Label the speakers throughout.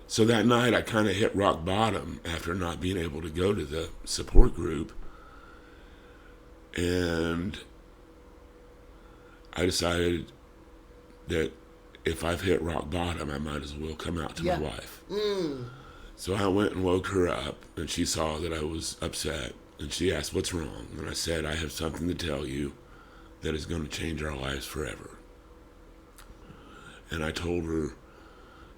Speaker 1: So that night I kind of hit rock bottom after not being able to go to the support group. And I decided that if I've hit rock bottom, I might as well come out to my wife. So I went and woke her up, and she saw that I was upset, and she asked, "What's wrong?" And I said, "I have something to tell you that is going to change our lives forever." And I told her,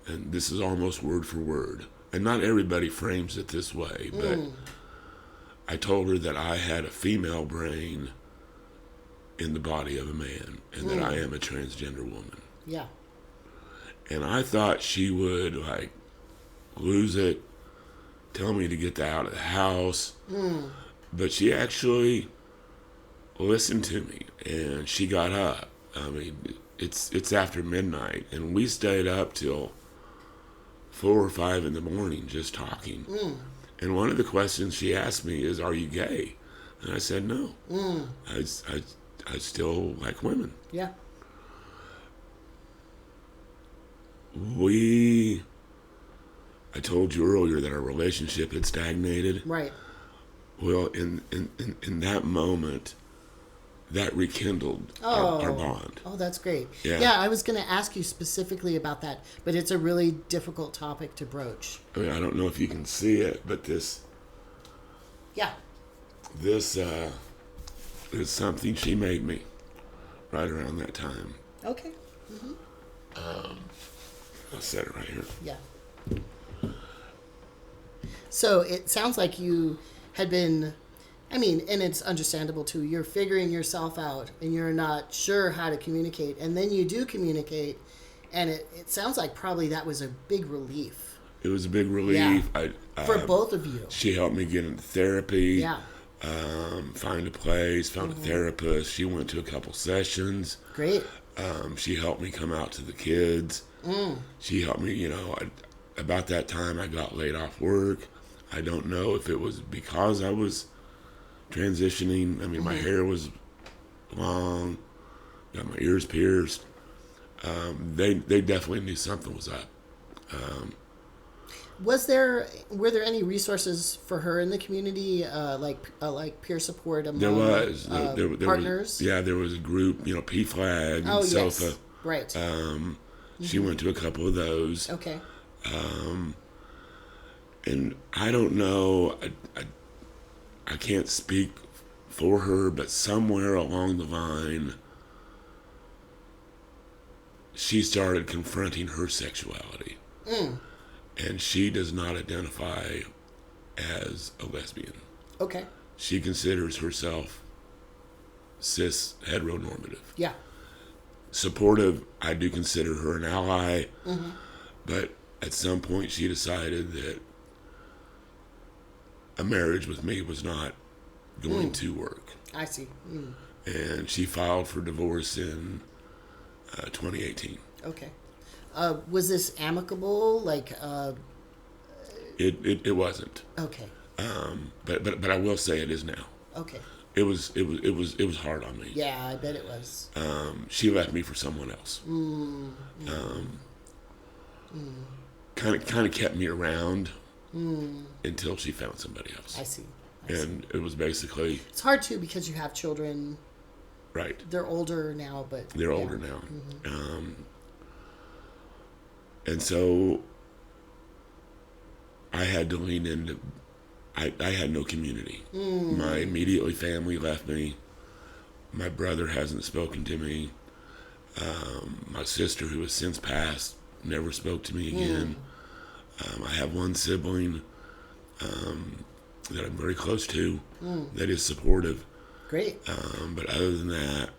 Speaker 1: and this is almost word for word, and not everybody frames it this way, but I told her that I had a female brain in the body of a man, and that I am a transgender woman.
Speaker 2: Yeah.
Speaker 1: And I thought she would, like, lose it, tell me to get out of the house. But she actually listened to me, and she got up. I mean, it's after midnight, and we stayed up till 4 or 5 in the morning just talking. And one of the questions she asked me is, "Are you gay?" And I said, "No. I still like women."
Speaker 2: Yeah.
Speaker 1: I told you earlier that our relationship had stagnated.
Speaker 2: Right.
Speaker 1: Well, in that moment, that rekindled our bond.
Speaker 2: Oh, that's great.
Speaker 1: Yeah.
Speaker 2: Yeah, I was going to ask you specifically about that, but it's a really difficult topic to broach.
Speaker 1: I mean, I don't know if you can see it, but this is something she made me right around that time.
Speaker 2: Okay.
Speaker 1: I'll set it right here.
Speaker 2: Yeah. So it sounds like you had been, I mean, and it's understandable too, you're figuring yourself out and you're not sure how to communicate, and then you do communicate, and it sounds like probably that was a big relief.
Speaker 1: It was a big relief.
Speaker 2: Yeah. For both of you.
Speaker 1: She helped me get into therapy.
Speaker 2: Yeah.
Speaker 1: Find a place, found a therapist. She went to a couple sessions.
Speaker 2: Great.
Speaker 1: She helped me come out to the kids. She helped me, about that time I got laid off work. I don't know if it was because I was transitioning. I mean, my hair was long, got my ears pierced. They definitely knew something was up.
Speaker 2: Were there any resources for her in the community, like peer support among
Speaker 1: there was
Speaker 2: partners?
Speaker 1: There was a group, PFLAG and SOFA.
Speaker 2: Yes. Right.
Speaker 1: She went to a couple of those.
Speaker 2: Okay.
Speaker 1: And I don't know, I can't speak for her, but somewhere along the line, she started confronting her sexuality. And she does not identify as a lesbian.
Speaker 2: Okay.
Speaker 1: She considers herself cis heteronormative.
Speaker 2: Yeah.
Speaker 1: Supportive, I do consider her an ally, but at some point she decided that a marriage with me was not going to work.
Speaker 2: I see.
Speaker 1: And she filed for divorce in 2018.
Speaker 2: Okay. Was this amicable?
Speaker 1: It wasn't.
Speaker 2: Okay.
Speaker 1: But I will say it is now.
Speaker 2: Okay.
Speaker 1: It was hard on me.
Speaker 2: Yeah, I bet it was.
Speaker 1: She left me for someone else. Kind of kept me around until she found somebody else.
Speaker 2: I see.
Speaker 1: And it was basically...
Speaker 2: It's hard, too, because you have children.
Speaker 1: Right.
Speaker 2: They're older now, but...
Speaker 1: They're older now. And so I had to lean into... I had no community. My immediate family left me. My brother hasn't spoken to me. My sister, who has since passed, never spoke to me again. I have one sibling that I'm very close to that is supportive.
Speaker 2: Great.
Speaker 1: But other than that,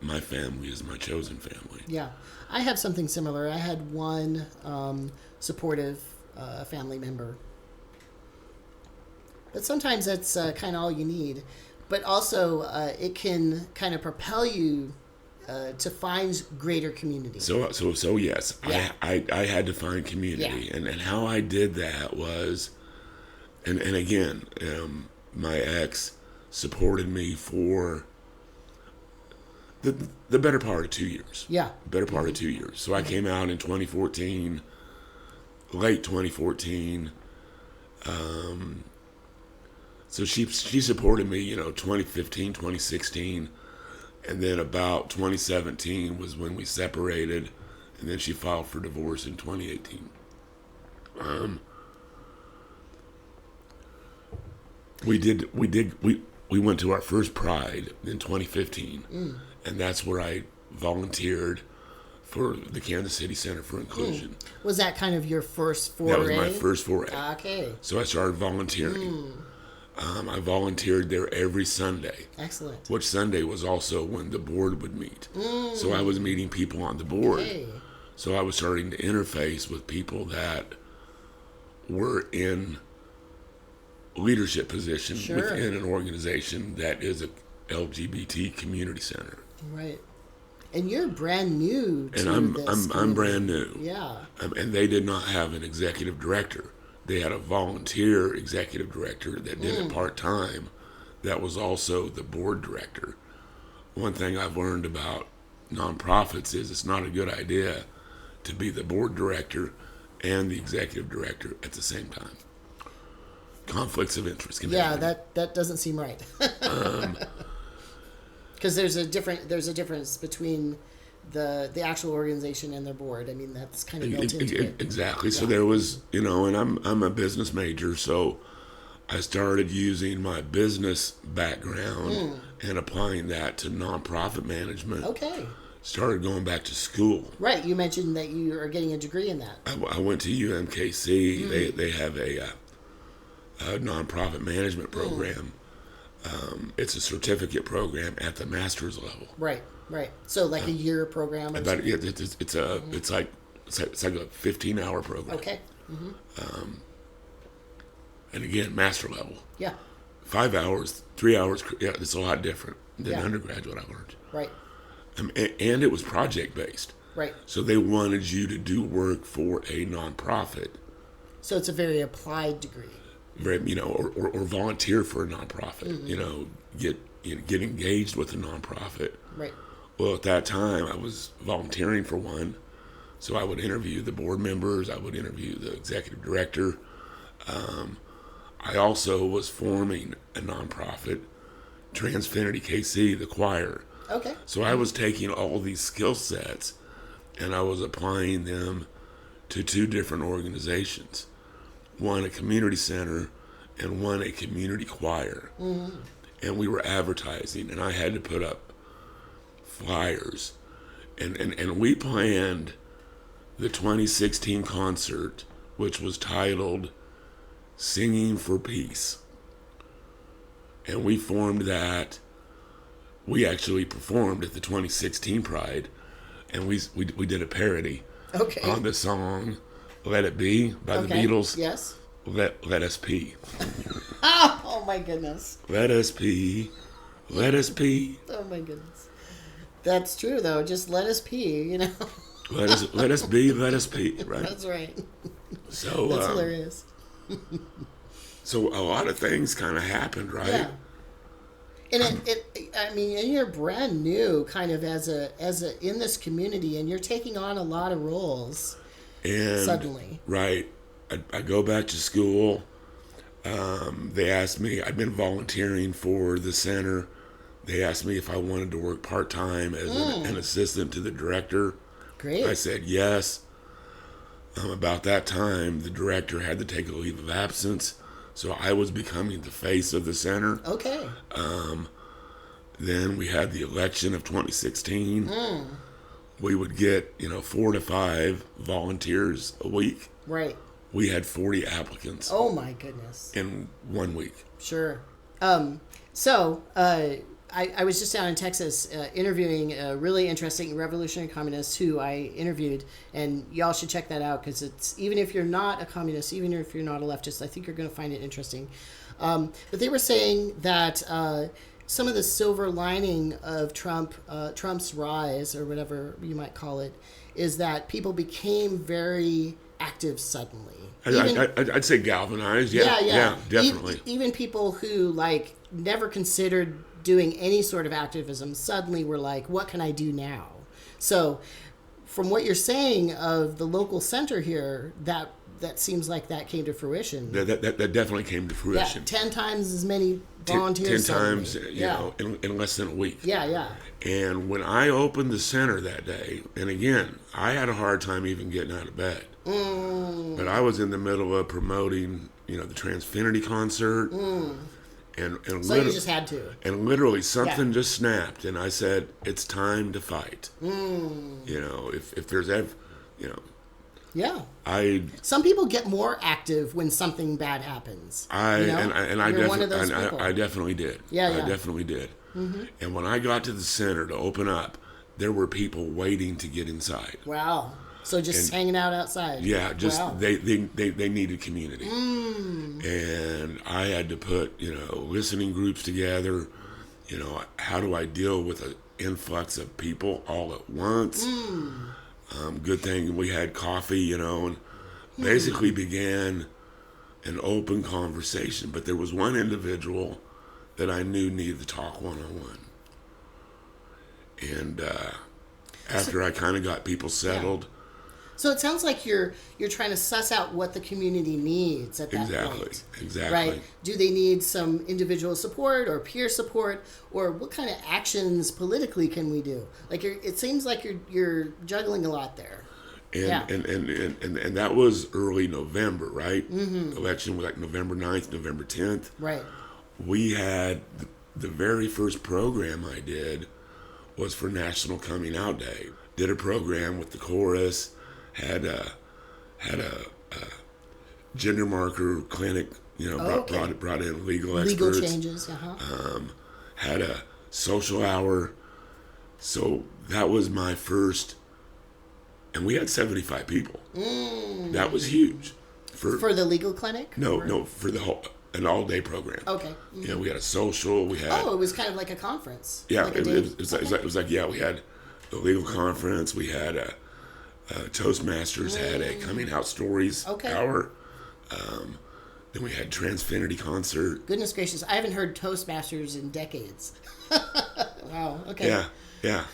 Speaker 1: my family is my chosen family.
Speaker 2: Yeah. I have something similar. I had one supportive family member. But sometimes that's kind of all you need. But also, it can kind of propel you to find greater community.
Speaker 1: So yes,
Speaker 2: Yeah.
Speaker 1: I had to find community, and how I did that was, and again, my ex supported me for the better part of 2 years.
Speaker 2: Yeah.
Speaker 1: Better part of 2 years. So I came out in 2014, late 2014. So she supported me, 2015, 2016. And then about 2017 was when we separated. And then she filed for divorce in 2018. We went to our first Pride in 2015, and that's where I volunteered for the Kansas City Center for Inclusion.
Speaker 2: Was that kind of your first foray?
Speaker 1: That was my first foray.
Speaker 2: Okay.
Speaker 1: So I started volunteering. I volunteered there every Sunday.
Speaker 2: Excellent.
Speaker 1: Which Sunday was also when the board would meet. So I was meeting people on the board.
Speaker 2: Okay.
Speaker 1: So I was starting to interface with people that were in leadership position within an organization that is a LGBT community center.
Speaker 2: Right. And you're brand new to
Speaker 1: this. I'm brand new.
Speaker 2: Yeah.
Speaker 1: And they did not have an executive director. They had a volunteer executive director that did it part-time that was also the board director. One thing I've learned about nonprofits is it's not a good idea to be the board director and the executive director at the same time. Conflicts of interest can happen.
Speaker 2: that doesn't seem right. Because there's a difference between the actual organization and their board. I mean, that's kind of built into it.
Speaker 1: Exactly. So there was, and I'm a business major, so I started using my business background and applying that to nonprofit management.
Speaker 2: Okay.
Speaker 1: Started going back to school.
Speaker 2: Right. You mentioned that you are getting a degree in that.
Speaker 1: I went to UMKC. They have a nonprofit management program. It's a certificate program at the master's level.
Speaker 2: Right. So like a year program.
Speaker 1: It's like a 15-hour program.
Speaker 2: Okay.
Speaker 1: And again, master level.
Speaker 2: Yeah.
Speaker 1: 5 hours, 3 hours. Yeah, it's a lot different than undergraduate. I learned.
Speaker 2: Right.
Speaker 1: And it was project based.
Speaker 2: Right.
Speaker 1: So they wanted you to do work for a nonprofit.
Speaker 2: So it's a very applied degree.
Speaker 1: Or volunteer for a nonprofit. Get engaged with a nonprofit.
Speaker 2: Right.
Speaker 1: Well, at that time, I was volunteering for one, so I would interview the board members. I would interview the executive director. I also was forming a nonprofit, Transfinity KC, the choir.
Speaker 2: Okay.
Speaker 1: So I was taking all these skill sets, and I was applying them to two different organizations. One a community center and one a community choir. And we were advertising, and I had to put up flyers. And we planned the 2016 concert, which was titled Singing for Peace. And we formed that. We actually performed at the 2016 Pride, and we did a parody on the song Let It Be by the Beatles.
Speaker 2: Yes.
Speaker 1: Let us pee.
Speaker 2: Oh my goodness.
Speaker 1: Let us pee. Let us pee.
Speaker 2: Oh my goodness. That's true though. Just let us pee,
Speaker 1: Let us be, let us pee, right?
Speaker 2: That's right.
Speaker 1: So
Speaker 2: that's hilarious.
Speaker 1: So a lot of things kind of happened, right?
Speaker 2: Yeah. And and you're brand new kind of as a in this community, and you're taking on a lot of roles suddenly.
Speaker 1: Right. I go back to school. They asked me, I'd been volunteering for the center. They asked me if I wanted to work part-time as an assistant to the director.
Speaker 2: Great.
Speaker 1: I said yes. About that time, the director had to take a leave of absence, so I was becoming the face of the center.
Speaker 2: Okay.
Speaker 1: Then we had the election of 2016. We would get, 4 to 5 volunteers a week.
Speaker 2: Right.
Speaker 1: We had 40 applicants.
Speaker 2: Oh my goodness.
Speaker 1: In 1 week.
Speaker 2: Sure. I was just down in Texas interviewing a really interesting revolutionary communist who I interviewed, and y'all should check that out because it's, even if you're not a communist, even if you're not a leftist, I think you're going to find it interesting. But they were saying that some of the silver lining of Trump's rise, or whatever you might call it, is that people became very active suddenly.
Speaker 1: I'd say galvanized. Yeah, definitely.
Speaker 2: Even people who never considered doing any sort of activism suddenly were like, what can I do now? So from what you're saying of the local center here, that that seems like that came to fruition.
Speaker 1: That definitely came to fruition.
Speaker 2: 10 times as many volunteers.
Speaker 1: 10 times, in less than a week.
Speaker 2: Yeah.
Speaker 1: And when I opened the center that day, and again, I had a hard time even getting out of bed. But I was in the middle of promoting, the Transfinity concert. And
Speaker 2: so you just had to.
Speaker 1: And literally something just snapped, and I said, "It's time to fight." If there's ever,
Speaker 2: Yeah.
Speaker 1: Some
Speaker 2: people get more active when something bad happens.
Speaker 1: I
Speaker 2: one of those people.
Speaker 1: I definitely did.
Speaker 2: Yeah.
Speaker 1: I definitely did.
Speaker 2: Mm-hmm.
Speaker 1: And when I got to the center to open up, there were people waiting to get inside.
Speaker 2: Wow. So just hanging out outside.
Speaker 1: Yeah, they needed community. And I had to put, listening groups together. How do I deal with an influx of people all at once? Good thing we had coffee, and basically began an open conversation. But there was one individual that I knew needed to talk one-on-one. And after I kind of got people settled.
Speaker 2: So it sounds like you're trying to suss out what the community needs at that point.
Speaker 1: Exactly.
Speaker 2: Right? Do they need some individual support or peer support, or what kind of actions politically can we do? Like it seems like you're juggling a lot there.
Speaker 1: And that was early November, right? Mm-hmm. Election was like November 9th, November 10th.
Speaker 2: Right.
Speaker 1: We had the very first program I did was for National Coming Out Day. Did a program with the chorus. Had a gender marker clinic, brought in legal experts.
Speaker 2: Legal changes,
Speaker 1: Had a social hour. So that was my first, and we had 75 people. That was huge.
Speaker 2: For the legal clinic?
Speaker 1: No, for an all-day program.
Speaker 2: Okay.
Speaker 1: Mm-hmm. We had a social, we had...
Speaker 2: it was kind of like a conference.
Speaker 1: Yeah, it was like, we had a legal conference, we had a Toastmasters had a coming out stories hour. Then we had Transfinity concert.
Speaker 2: Goodness gracious, I haven't heard Toastmasters in decades. Wow. Okay.
Speaker 1: Yeah.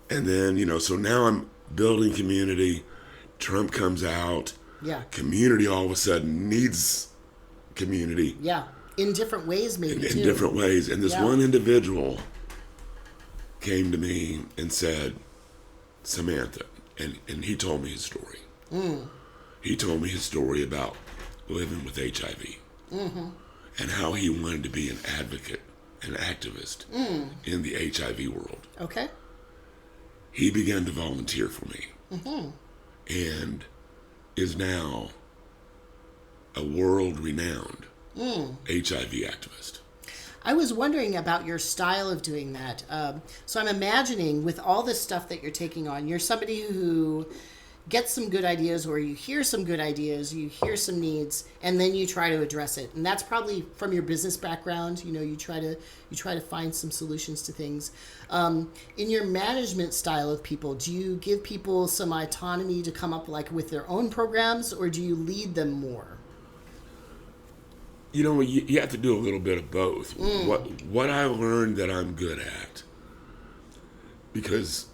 Speaker 1: And then so now I'm building community. Trump comes out.
Speaker 2: Yeah.
Speaker 1: Community all of a sudden needs community.
Speaker 2: Yeah. In different ways, maybe too.
Speaker 1: In different ways, and this one individual came to me and said, Samantha, and he told me his story. He told me his story about living with HIV and how he wanted to be an advocate, an activist in the HIV world. Okay. He began to volunteer for me and is now a world-renowned HIV activist.
Speaker 2: I was wondering about your style of doing that. So I'm imagining with all this stuff that you're taking on, you're somebody who gets some good ideas, or you hear some good ideas, you hear some needs, and then you try to address it. And that's probably from your business background. You try to find some solutions to things. In your management style of people, do you give people some autonomy to come up with their own programs, or do you lead them more?
Speaker 1: You have to do a little bit of both. What I learned that I'm good at, because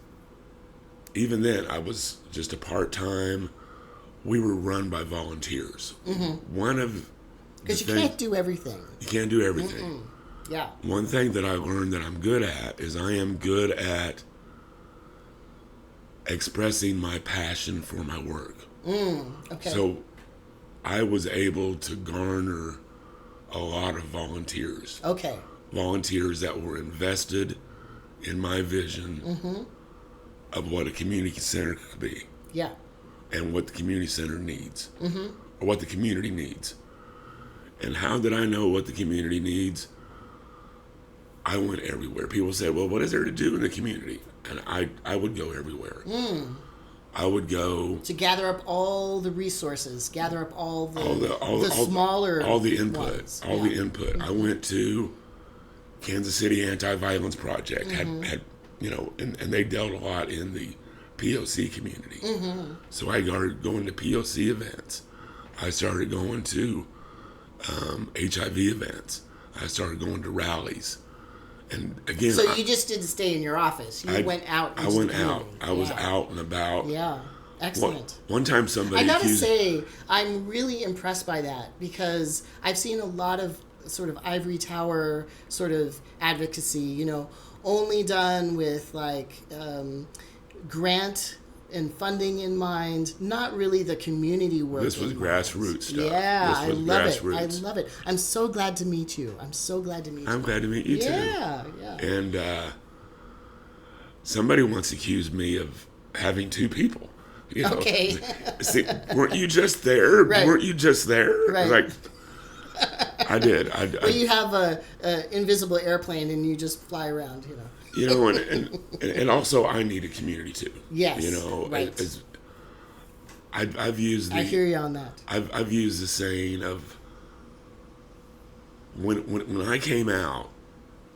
Speaker 1: even then I was just a part-time, we were run by volunteers. Because
Speaker 2: you can't do everything.
Speaker 1: You can't do everything.
Speaker 2: Yeah.
Speaker 1: One thing that I learned that I'm good at is I am good at expressing my passion for my work.
Speaker 2: Okay.
Speaker 1: So I was able to garner a lot of volunteers. Okay. Volunteers that were invested in my vision of what a community center could be. Yeah. And what the community center needs. Or what the community needs. And how did I know what the community needs? I went everywhere. People say, well, what is there to do in the community? And I would go everywhere. I would go
Speaker 2: to gather up all the resources, gather up all the smaller
Speaker 1: input,
Speaker 2: ones.
Speaker 1: The input. I went to Kansas City Anti-Violence Project, had and they dealt a lot in the POC community. So I started going to POC events. I started going to HIV events. I started going to rallies. And again,
Speaker 2: so you just didn't stay in your office. You went out.
Speaker 1: I went out. I was out and about.
Speaker 2: Yeah, Excellent.
Speaker 1: One time somebody
Speaker 2: I gotta
Speaker 1: accused...
Speaker 2: say, I'm really impressed by that because I've seen a lot of sort of ivory tower sort of advocacy, you know, only done with like grant and funding in mind, not really the community work.
Speaker 1: This was grassroots stuff.
Speaker 2: Yeah, I love it. I
Speaker 1: grassroots.
Speaker 2: love it. I'm so glad to meet you. I'm
Speaker 1: glad to meet you too.
Speaker 2: Yeah.
Speaker 1: And somebody once accused me of having two people. You know?
Speaker 2: Okay.
Speaker 1: See, weren't you just there?
Speaker 2: Right.
Speaker 1: Weren't you just there?
Speaker 2: Right.
Speaker 1: Like, I did.
Speaker 2: Well, you have a invisible airplane and you just fly around, you know.
Speaker 1: You know, and also I need a community too.
Speaker 2: Yes.
Speaker 1: You know,
Speaker 2: right.
Speaker 1: I've used.
Speaker 2: I hear you on that.
Speaker 1: I've used the saying of when I came out,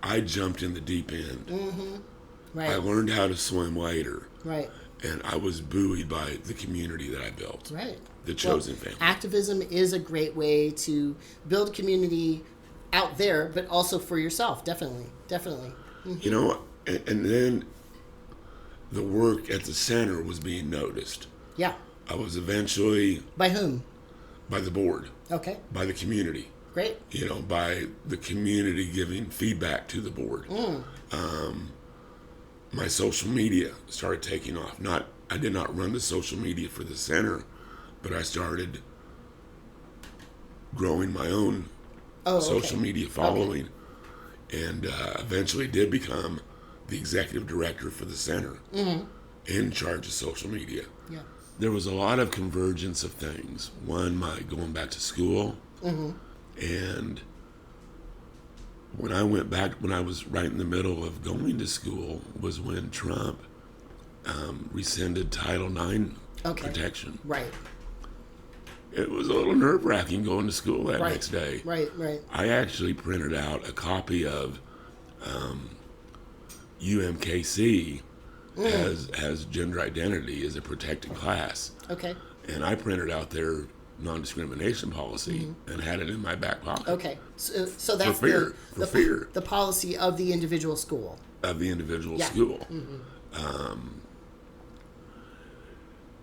Speaker 1: I jumped in the deep end.
Speaker 2: Mm-hmm. Right.
Speaker 1: I learned how to swim later.
Speaker 2: Right.
Speaker 1: And I was buoyed by the community that I built.
Speaker 2: Right.
Speaker 1: The chosen family.
Speaker 2: Activism is a great way to build community out there, but also for yourself. Definitely. Mm-hmm.
Speaker 1: You know, and then the work at the center was being noticed.
Speaker 2: Yeah.
Speaker 1: I was eventually...
Speaker 2: By whom?
Speaker 1: By the board.
Speaker 2: Okay.
Speaker 1: By the community.
Speaker 2: Great.
Speaker 1: You know, by the community giving feedback to the board. My social media started taking off. I did not run the social media for the center, but I started growing my own social media following, and eventually did become the executive director for the center, in charge of social media.
Speaker 2: Yeah.
Speaker 1: There was a lot of convergence of things. One, my going back to school, and when I went back, when I was right in the middle of going to school, was when Trump rescinded Title IX protection.
Speaker 2: Right.
Speaker 1: It was a little nerve-wracking going to school that
Speaker 2: Right.
Speaker 1: next day.
Speaker 2: Right.
Speaker 1: I actually printed out a copy of UMKC has gender identity as a protected class.
Speaker 2: Okay.
Speaker 1: And I printed out their non-discrimination policy and had it in my back pocket.
Speaker 2: Okay. So that's
Speaker 1: fear.
Speaker 2: the policy of the individual school.
Speaker 1: Of the individual school.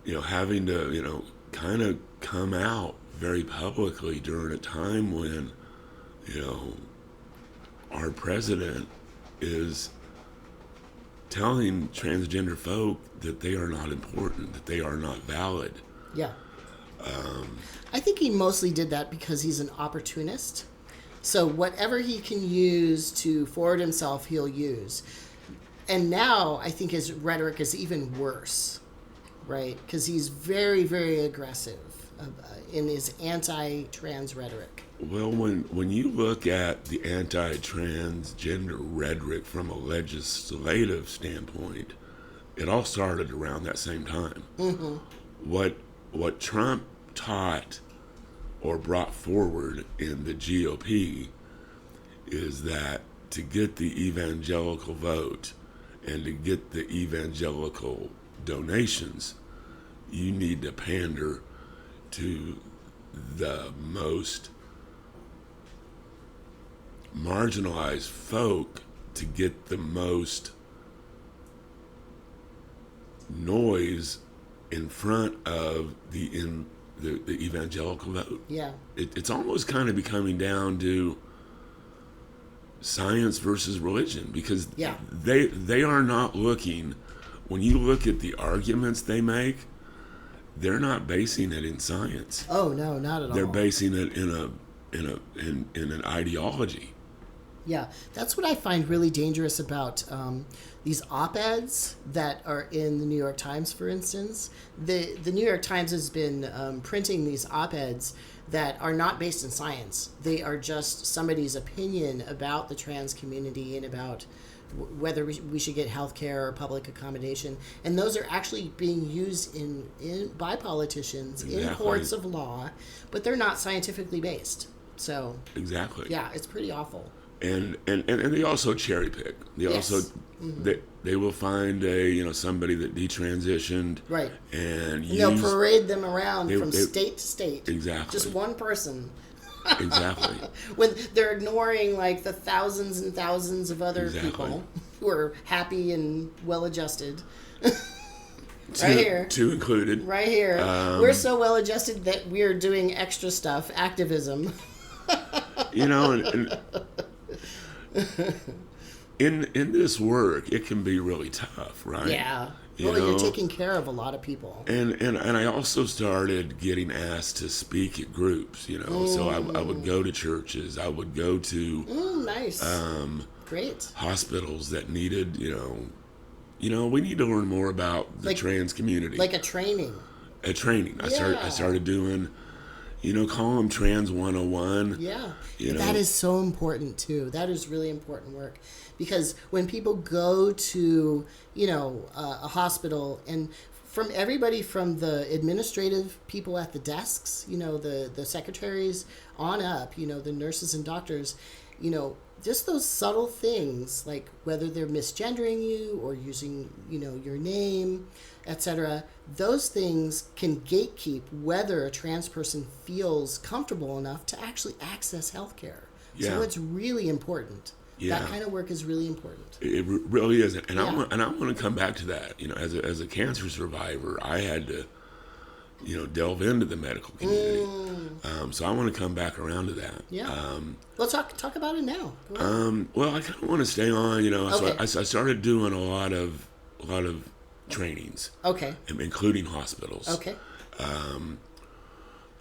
Speaker 1: You know, having to, you know, kind of come out very publicly during a time when, you know, our president is telling transgender folk that they are not important, that they are not valid.
Speaker 2: Yeah. I think he mostly did that because he's an opportunist. So whatever he can use to forward himself, he'll use. And now I think his rhetoric is even worse, right? Because he's very, very aggressive in his anti-trans rhetoric.
Speaker 1: Well, when you look at the anti-transgender rhetoric from a legislative standpoint, it all started around that same time. What Trump taught or brought forward in the GOP is that to get the evangelical vote and to get the evangelical donations, you need to pander to the most marginalized folk to get the most noise in front of the evangelical vote.
Speaker 2: Yeah.
Speaker 1: It's almost kind of becoming down to science versus religion, because they are not looking, when you look at the arguments they make, they're not basing it in science.
Speaker 2: Oh no, not at all.
Speaker 1: They're basing it in an ideology.
Speaker 2: Yeah, that's what I find really dangerous about these op-eds that are in the New York Times, for instance. The New York Times has been printing these op-eds that are not based in science. They are just somebody's opinion about the trans community and about whether we should get health care or public accommodation. And those are actually being used by politicians in courts of law, but they're not scientifically based. So
Speaker 1: exactly.
Speaker 2: Yeah, it's pretty awful.
Speaker 1: And they also cherry pick. They also they will find somebody that detransitioned,
Speaker 2: right,
Speaker 1: and
Speaker 2: they'll parade them around from state to state.
Speaker 1: Exactly.
Speaker 2: Just one person.
Speaker 1: Exactly.
Speaker 2: When they're ignoring like the thousands and thousands of other people who are happy and well adjusted. Right here.
Speaker 1: Two included.
Speaker 2: Right here. We're so well adjusted that we're doing extra stuff, activism.
Speaker 1: You know, and in this work, it can be really tough, right?
Speaker 2: Yeah.
Speaker 1: You're
Speaker 2: taking care of a lot of people.
Speaker 1: And I also started getting asked to speak at groups, So I would go to churches. I would go to
Speaker 2: nice. Great.
Speaker 1: Hospitals that needed, we need to learn more about the trans community.
Speaker 2: Like a training.
Speaker 1: A training. I started doing, call them Trans 101.
Speaker 2: Yeah. That is so important too. That is really important work. Because when people go to, a hospital, and from everybody from the administrative people at the desks, the secretaries on up, the nurses and doctors, just those subtle things, like whether they're misgendering you or using, your name, etc. Those things can gatekeep whether a trans person feels comfortable enough to actually access healthcare.
Speaker 1: Yeah.
Speaker 2: So it's really important.
Speaker 1: Yeah.
Speaker 2: That kind of work is really important.
Speaker 1: It really is, and I want to come back to that. As a cancer survivor, I had to, delve into the medical community. So I want to come back around to that.
Speaker 2: Yeah. Well, talk about it now.
Speaker 1: Well, I kind of want to stay on.
Speaker 2: Okay.
Speaker 1: So I started doing a lot of trainings.
Speaker 2: Okay.
Speaker 1: Including hospitals.
Speaker 2: Okay.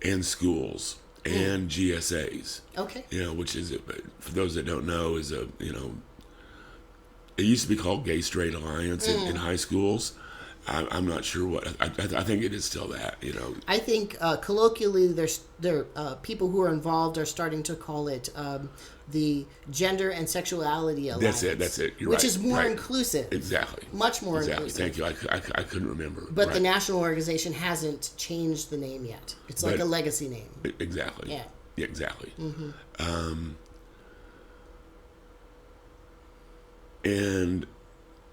Speaker 1: And schools. And GSAs.
Speaker 2: Okay.
Speaker 1: Which is, for those that don't know, is it used to be called Gay Straight Alliance in high schools. I'm not sure what, I think it is still that,
Speaker 2: I think colloquially, there people who are involved are starting to call it the Gender and Sexuality Alliance.
Speaker 1: That's it. You're
Speaker 2: which
Speaker 1: right.
Speaker 2: is more
Speaker 1: Right.
Speaker 2: inclusive.
Speaker 1: Exactly.
Speaker 2: Much more
Speaker 1: exactly.
Speaker 2: inclusive.
Speaker 1: Thank you. I couldn't remember.
Speaker 2: But
Speaker 1: right.
Speaker 2: the national organization hasn't changed the name yet. It's like a legacy name.
Speaker 1: Exactly.
Speaker 2: Yeah.
Speaker 1: Yeah, exactly. And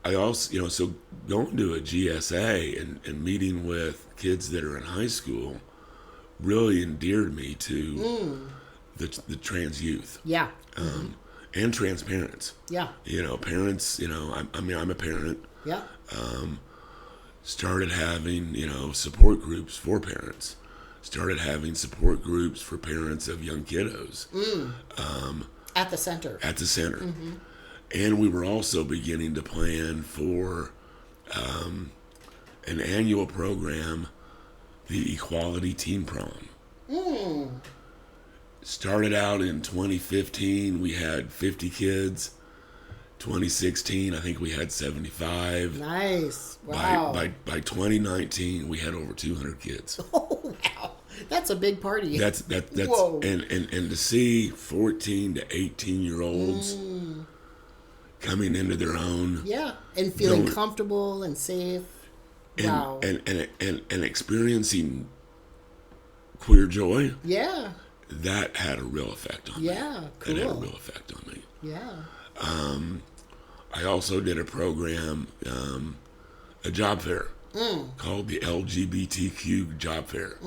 Speaker 1: I also, so going to a GSA and meeting with kids that are in high school really endeared me to the trans youth.
Speaker 2: Yeah.
Speaker 1: And trans parents.
Speaker 2: Yeah.
Speaker 1: Parents, I'm a parent.
Speaker 2: Yeah.
Speaker 1: Started having, support groups for parents. Started having support groups for parents of young kiddos.
Speaker 2: At the center.
Speaker 1: At the center. And we were also beginning to plan for an annual program, the Equality Teen Prom. Started out in 2015, we had 50 kids. 2016, I think we had 75.
Speaker 2: Nice. Wow.
Speaker 1: By 2019, we had over 200 kids.
Speaker 2: Oh, wow. That's a big party.
Speaker 1: That's
Speaker 2: Whoa.
Speaker 1: And to see 14 to 18-year-olds coming into their own.
Speaker 2: Yeah, and feeling comfortable and safe. Wow.
Speaker 1: And experiencing queer joy.
Speaker 2: Yeah.
Speaker 1: That had a real effect on me.
Speaker 2: Yeah, cool.
Speaker 1: That had a real effect on me.
Speaker 2: Yeah.
Speaker 1: I also did a program, a job fair called the LGBTQ job fair.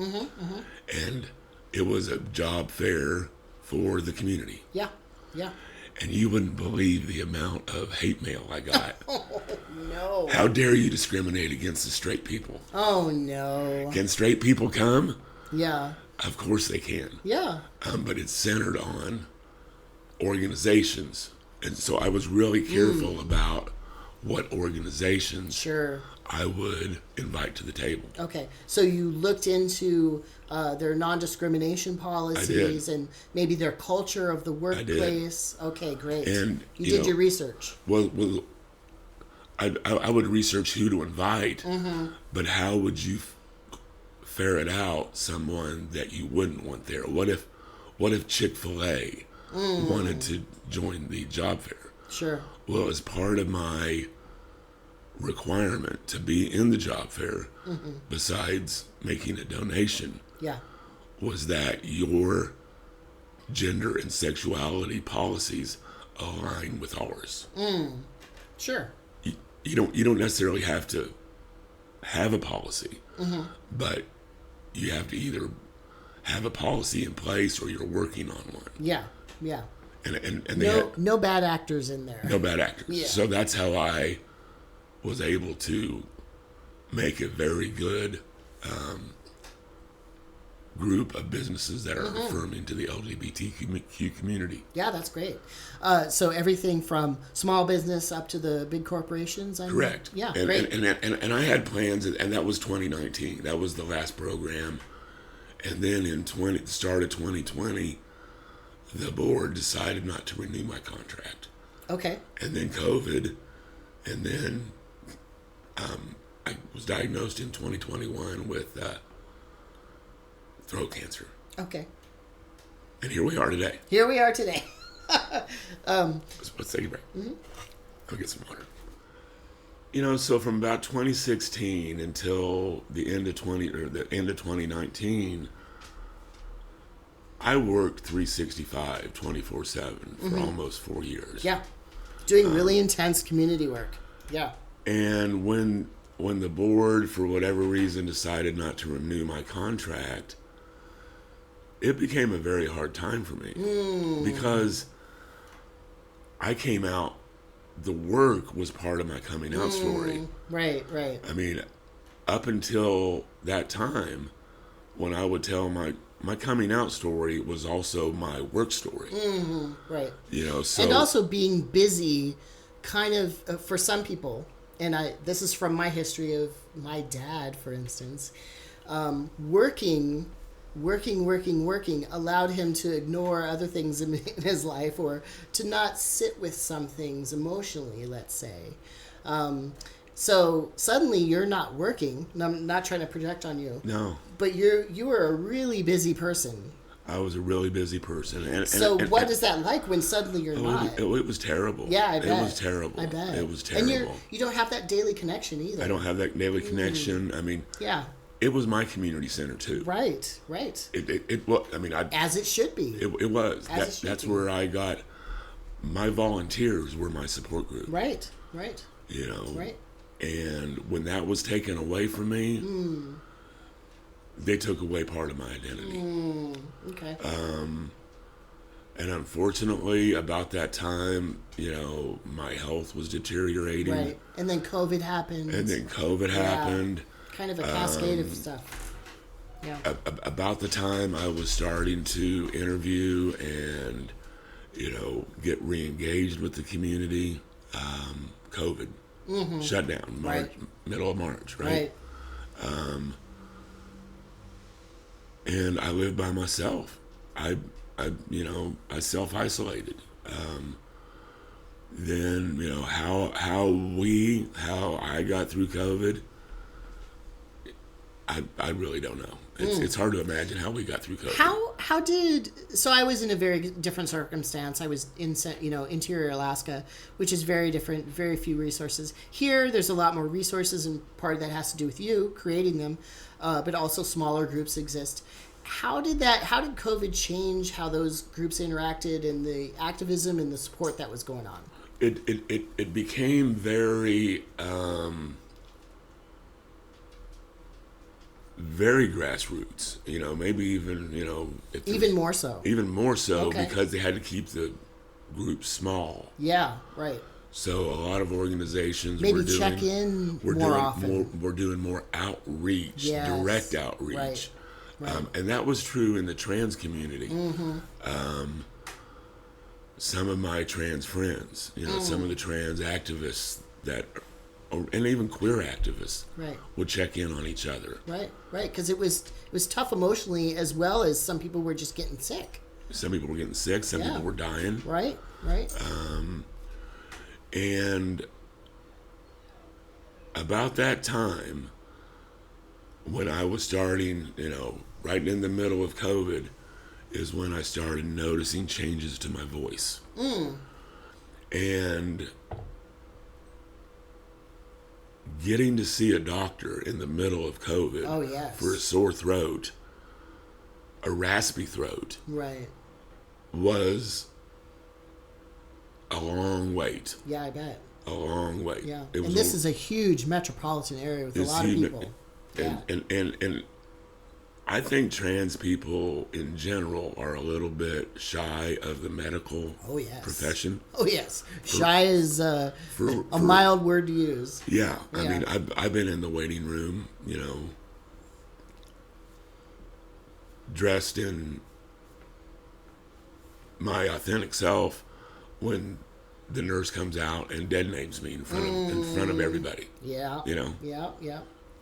Speaker 1: And it was a job fair for the community.
Speaker 2: Yeah, yeah.
Speaker 1: And you wouldn't believe the amount of hate mail I got.
Speaker 2: Oh, no.
Speaker 1: How dare you discriminate against the straight people?
Speaker 2: Oh, no.
Speaker 1: Can straight people come?
Speaker 2: Yeah.
Speaker 1: Of course they can.
Speaker 2: Yeah.
Speaker 1: But it's centered on organizations. And so I was really careful about what organizations
Speaker 2: Sure.
Speaker 1: I would invite to the table.
Speaker 2: Okay. So you looked into their non-discrimination policies and maybe their culture of the workplace. Okay, great.
Speaker 1: And
Speaker 2: you did your research.
Speaker 1: Well, I would research who to invite, but how would you ferret out someone that you wouldn't want there? What if Chick-fil-A wanted to join the job fair?
Speaker 2: Sure.
Speaker 1: Well, as part of my requirement to be in the job fair, besides making a donation, was that your gender and sexuality policies align with ours.
Speaker 2: Sure.
Speaker 1: You don't necessarily have to have a policy, but you have to either have a policy in place or you're working on one.
Speaker 2: Yeah, yeah.
Speaker 1: And they
Speaker 2: no bad actors in there.
Speaker 1: No bad actors.
Speaker 2: Yeah.
Speaker 1: So that's how I was able to make a very good group of businesses that are affirming to the LGBTQ community.
Speaker 2: Yeah, that's great. So everything from small business up to the big corporations?
Speaker 1: Correct.
Speaker 2: Yeah,
Speaker 1: and,
Speaker 2: great.
Speaker 1: And I had plans, and that was 2019. That was the last program. And then in start of 2020, the board decided not to renew my contract.
Speaker 2: Okay.
Speaker 1: And then COVID, and then I was diagnosed in 2021 with throat cancer.
Speaker 2: Okay.
Speaker 1: And here we are today.
Speaker 2: Here we are today.
Speaker 1: Let's take a break. I'll get some water. So from about 2016 until the end of 2019, I worked 365, 24/7 for almost 4 years.
Speaker 2: Yeah. Doing really intense community work. Yeah.
Speaker 1: And when the board, for whatever reason, decided not to renew my contract, it became a very hard time for me because I came out, the work was part of my coming out story.
Speaker 2: Right.
Speaker 1: I mean, up until that time, when I would tell my coming out story was also my work story.
Speaker 2: Right.
Speaker 1: So.
Speaker 2: And also being busy, kind of, for some people, and this is from my history of my dad, for instance, working allowed him to ignore other things in his life, or to not sit with some things emotionally, let's say. So suddenly you're not working, and I'm not trying to project on you.
Speaker 1: No.
Speaker 2: But you were a really busy person.
Speaker 1: I was a really busy person. And
Speaker 2: what is that like when suddenly you're not?
Speaker 1: It was terrible.
Speaker 2: Yeah, I bet.
Speaker 1: It was terrible.
Speaker 2: I bet.
Speaker 1: It was terrible.
Speaker 2: And you don't have that daily connection either.
Speaker 1: I don't have that daily connection. I mean,
Speaker 2: yeah.
Speaker 1: It was my community center too.
Speaker 2: Right.
Speaker 1: It was. I mean,
Speaker 2: as it should be.
Speaker 1: It was. That's where I got my volunteers were my support group.
Speaker 2: Right.
Speaker 1: Right.
Speaker 2: And
Speaker 1: when that was taken away from me, they took away part of my identity.
Speaker 2: Okay.
Speaker 1: And unfortunately, about that time, my health was deteriorating.
Speaker 2: Right. And then COVID happened.
Speaker 1: happened.
Speaker 2: Kind of a cascade of stuff. Yeah.
Speaker 1: About the time I was starting to interview and, get re-engaged with the community, COVID shut down, middle of March, right? And I lived by myself. I self-isolated. Then, how I got through COVID, I really don't know. It's hard to imagine how we got through COVID.
Speaker 2: So I was in a very different circumstance. I was in, interior Alaska, which is very different, very few resources. Here, there's a lot more resources, and part of that has to do with you creating them, but also smaller groups exist. How did COVID change how those groups interacted and the activism and the support that was going on?
Speaker 1: It became very very grassroots, maybe even,
Speaker 2: even more so.
Speaker 1: Even more so,
Speaker 2: okay.
Speaker 1: Because they had to keep the group small.
Speaker 2: Yeah, right.
Speaker 1: So a lot of organizations
Speaker 2: maybe check in more often.
Speaker 1: We're doing more outreach, direct outreach.
Speaker 2: Right.
Speaker 1: And that was true in the trans community. Some of my trans friends, some of the trans activists and even queer activists would check in on each other. Right,
Speaker 2: because it was tough emotionally, as well as some people were just getting sick.
Speaker 1: Some people were getting sick, some people were dying.
Speaker 2: Right.
Speaker 1: And about that time, when I was starting, right in the middle of COVID, is when I started noticing changes to my voice. And getting to see a doctor in the middle of COVID for a sore throat, a raspy throat, was a long wait.
Speaker 2: Yeah, I bet.
Speaker 1: A long wait.
Speaker 2: Yeah, and this is a huge metropolitan area with a lot of people.
Speaker 1: And I think trans people in general are a little bit shy of the medical profession.
Speaker 2: Oh, yes. Shy is a mild word to use.
Speaker 1: Yeah. I mean, I've been in the waiting room, dressed in my authentic self when the nurse comes out and dead names me in front of everybody.
Speaker 2: Yeah. Yeah.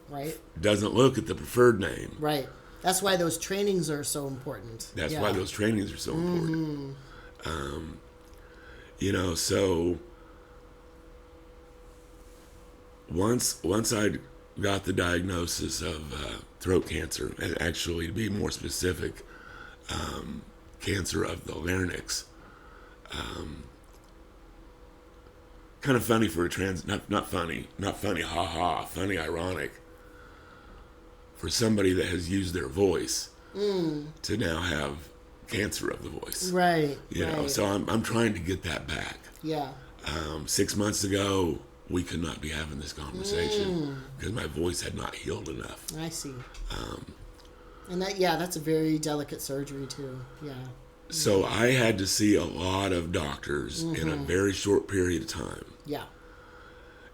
Speaker 2: Right.
Speaker 1: Doesn't look at the preferred name.
Speaker 2: Right. That's why those trainings are so important.
Speaker 1: That's why those trainings are so important. So once I got the diagnosis of throat cancer, and actually to be more specific, cancer of the larynx. Kind of funny for a not funny, funny, ironic. For somebody that has used their voice to now have cancer of the voice.
Speaker 2: Right.
Speaker 1: So I'm trying to get that back.
Speaker 2: Yeah.
Speaker 1: 6 months ago, we could not be having this conversation because my voice had not healed enough.
Speaker 2: I see. And that's a very delicate surgery too. Yeah.
Speaker 1: So I had to see a lot of doctors in a very short period of time.
Speaker 2: Yeah.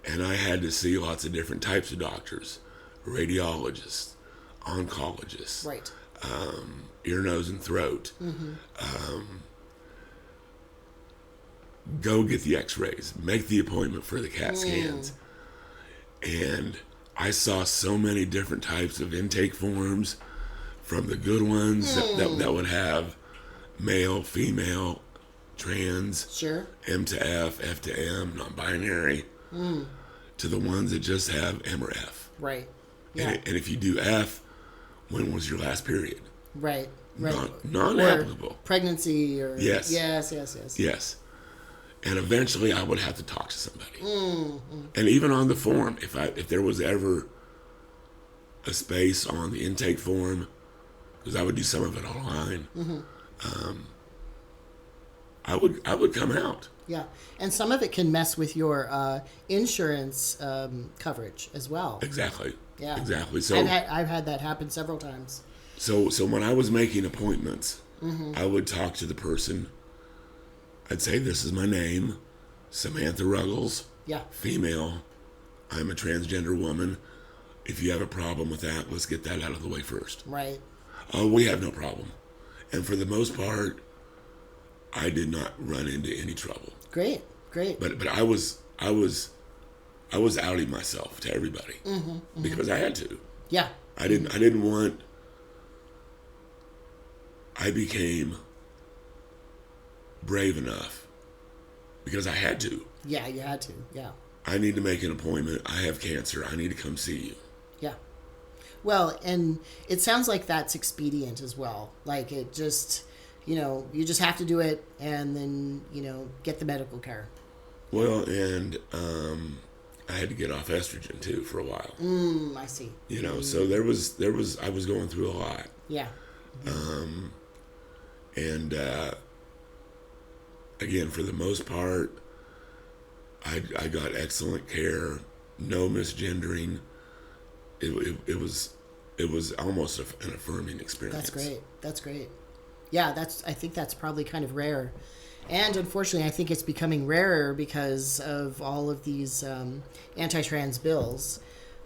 Speaker 1: And I had to see lots of different types of doctors, radiologists, oncologists,
Speaker 2: right,
Speaker 1: ear, nose, and throat. Go get the x-rays, make the appointment for the CAT scans. And I saw so many different types of intake forms, from the good ones that would have male, female, trans,
Speaker 2: sure,
Speaker 1: M to F, F to M, non-binary, to the ones that just have M or F.
Speaker 2: Right. Yeah.
Speaker 1: And if you do F, when was your last period?
Speaker 2: Right.
Speaker 1: Non-applicable.
Speaker 2: Or pregnancy or...
Speaker 1: Yes.
Speaker 2: Yes.
Speaker 1: And eventually I would have to talk to somebody. And even on the form, if there was ever a space on the intake form, because I would do some of it online, I would come out.
Speaker 2: Yeah, and some of it can mess with your insurance coverage as well.
Speaker 1: Exactly.
Speaker 2: Yeah.
Speaker 1: Exactly. So
Speaker 2: I've had that happen several times.
Speaker 1: So when I was making appointments, I would talk to the person. I'd say, "This is my name, Samantha Ruggles.
Speaker 2: Yeah.
Speaker 1: Female. I'm a transgender woman. If you have a problem with that, let's get that out of the way first."
Speaker 2: Right.
Speaker 1: Oh, we have no problem. And for the most part, I did not run into any trouble.
Speaker 2: Great.
Speaker 1: But I was outing myself to everybody because I had to.
Speaker 2: Yeah.
Speaker 1: I didn't want. I became brave enough because I had to.
Speaker 2: Yeah, you had to. Yeah.
Speaker 1: I need to make an appointment. I have cancer. I need to come see you.
Speaker 2: Yeah. Well, and it sounds like that's expedient as well. Like it just, you just have to do it and then, get the medical care.
Speaker 1: Well, and I had to get off estrogen too for a while.
Speaker 2: I see.
Speaker 1: So there was I was going through a lot.
Speaker 2: Yeah.
Speaker 1: And again, for the most part, I got excellent care, no misgendering. It was almost an affirming experience.
Speaker 2: That's great. Yeah, I think that's probably kind of rare. And unfortunately, I think it's becoming rarer because of all of these anti-trans bills.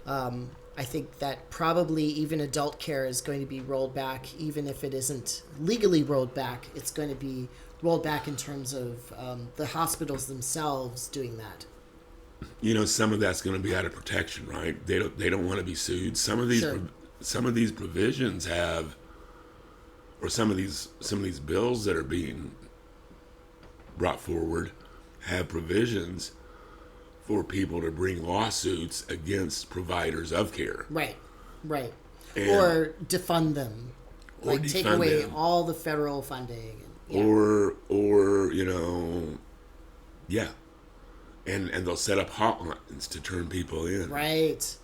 Speaker 2: I think that probably even adult care is going to be rolled back, even if it isn't legally rolled back. It's going to be rolled back in terms of the hospitals themselves doing that.
Speaker 1: Some of that's going to be out of protection, right? They don't want to be sued. Some of these provisions have, or some of these bills that are being brought forward have provisions for people to bring lawsuits against providers of care.
Speaker 2: Right. Or defund them. Like take away all the federal funding.
Speaker 1: Or yeah. And they'll set up hotlines to turn people in. Right.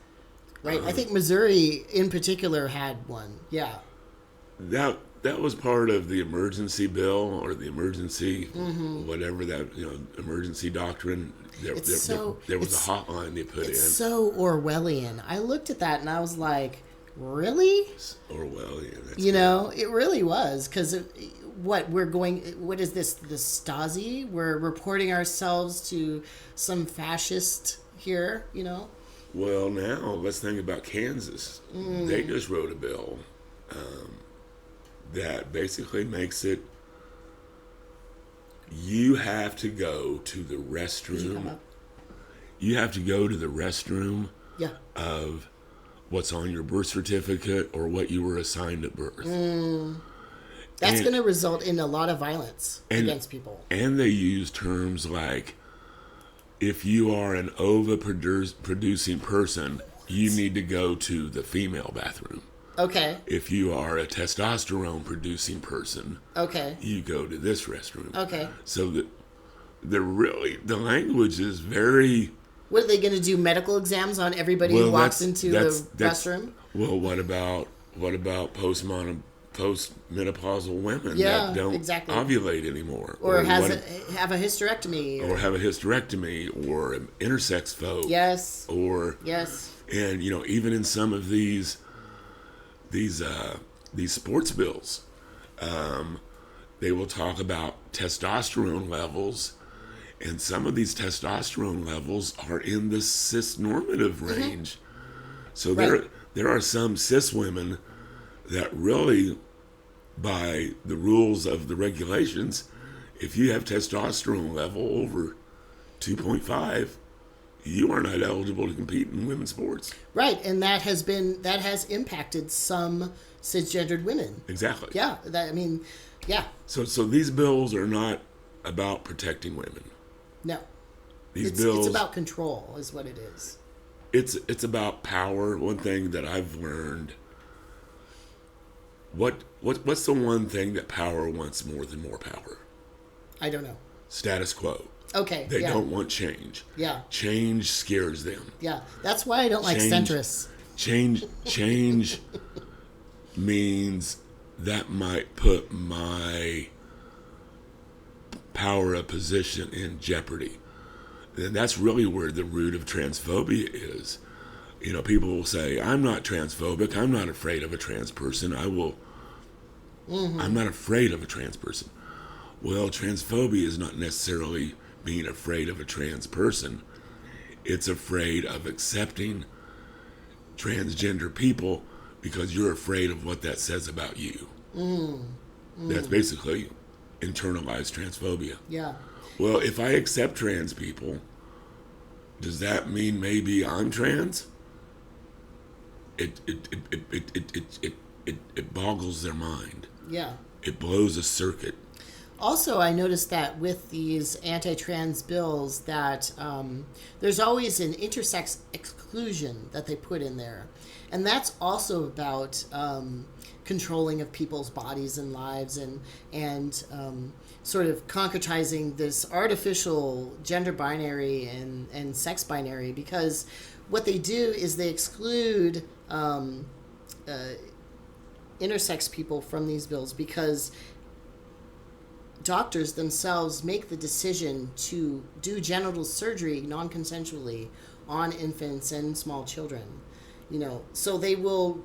Speaker 2: I think Missouri in particular had one. Yeah.
Speaker 1: That was part of the emergency bill or the emergency whatever that emergency doctrine. There was a hotline they put in.
Speaker 2: It's so Orwellian. I looked at that and I was like, Really?
Speaker 1: Orwellian. That's
Speaker 2: You know, it really was. Because what is this, the Stasi? We're reporting ourselves to some fascist here, you know?
Speaker 1: Well, now let's think about Kansas. They just wrote a bill that basically makes it, you have to go to the restroom. You have to go to the restroom
Speaker 2: Yeah.
Speaker 1: of what's on your birth certificate or what you were assigned at birth.
Speaker 2: That's going to result in a lot of violence against people.
Speaker 1: And they use terms like, if you are an ova-producing person, you need to go to the female bathroom.
Speaker 2: Okay.
Speaker 1: If you are a testosterone-producing person,
Speaker 2: Okay.
Speaker 1: you go to this restroom.
Speaker 2: Okay.
Speaker 1: So the language is very...
Speaker 2: What are they going to do? Medical exams on everybody who walks into the restroom?
Speaker 1: Well, what about postmenopausal women
Speaker 2: Yeah,
Speaker 1: that don't
Speaker 2: exactly.
Speaker 1: ovulate anymore,
Speaker 2: Or have a hysterectomy,
Speaker 1: or have a hysterectomy, or an intersex folk?
Speaker 2: Yes.
Speaker 1: Or
Speaker 2: yes.
Speaker 1: And even in some of these sports bills, they will talk about testosterone levels. And some of these testosterone levels are in the cis-normative range. So there are some cis women that really, by the rules of the regulations, if you have testosterone level over 2.5, you are not eligible to compete in women's sports.
Speaker 2: Right, and that has impacted some cisgendered women.
Speaker 1: Exactly.
Speaker 2: Yeah, yeah.
Speaker 1: So these bills are not about protecting women.
Speaker 2: No.
Speaker 1: It's
Speaker 2: about control, is what it is.
Speaker 1: It's about power. One thing that I've learned. What's the one thing that power wants more than more power?
Speaker 2: I don't know.
Speaker 1: Status quo.
Speaker 2: Okay.
Speaker 1: They don't want change.
Speaker 2: Yeah.
Speaker 1: Change scares them.
Speaker 2: Yeah. That's why I don't like centrists.
Speaker 1: Change means that might put my power of position in jeopardy. And that's really where the root of transphobia is. People will say, I'm not transphobic. I'm not afraid of a trans person. I'm not afraid of a trans person. Well, transphobia is not necessarily being afraid of a trans person. It's afraid of accepting transgender people because you're afraid of what that says about you. That's basically internalized transphobia.
Speaker 2: Yeah.
Speaker 1: Well, if I accept trans people, does that mean maybe I'm trans? It boggles their mind.
Speaker 2: Yeah.
Speaker 1: It blows a circuit.
Speaker 2: Also, I noticed that with these anti-trans bills that there's always an intersex exclusion that they put in there. And that's also about controlling of people's bodies and lives and sort of concretizing this artificial gender binary and sex binary, because what they do is they exclude intersex people from these bills because doctors themselves make the decision to do genital surgery non-consensually on infants and small children. So they will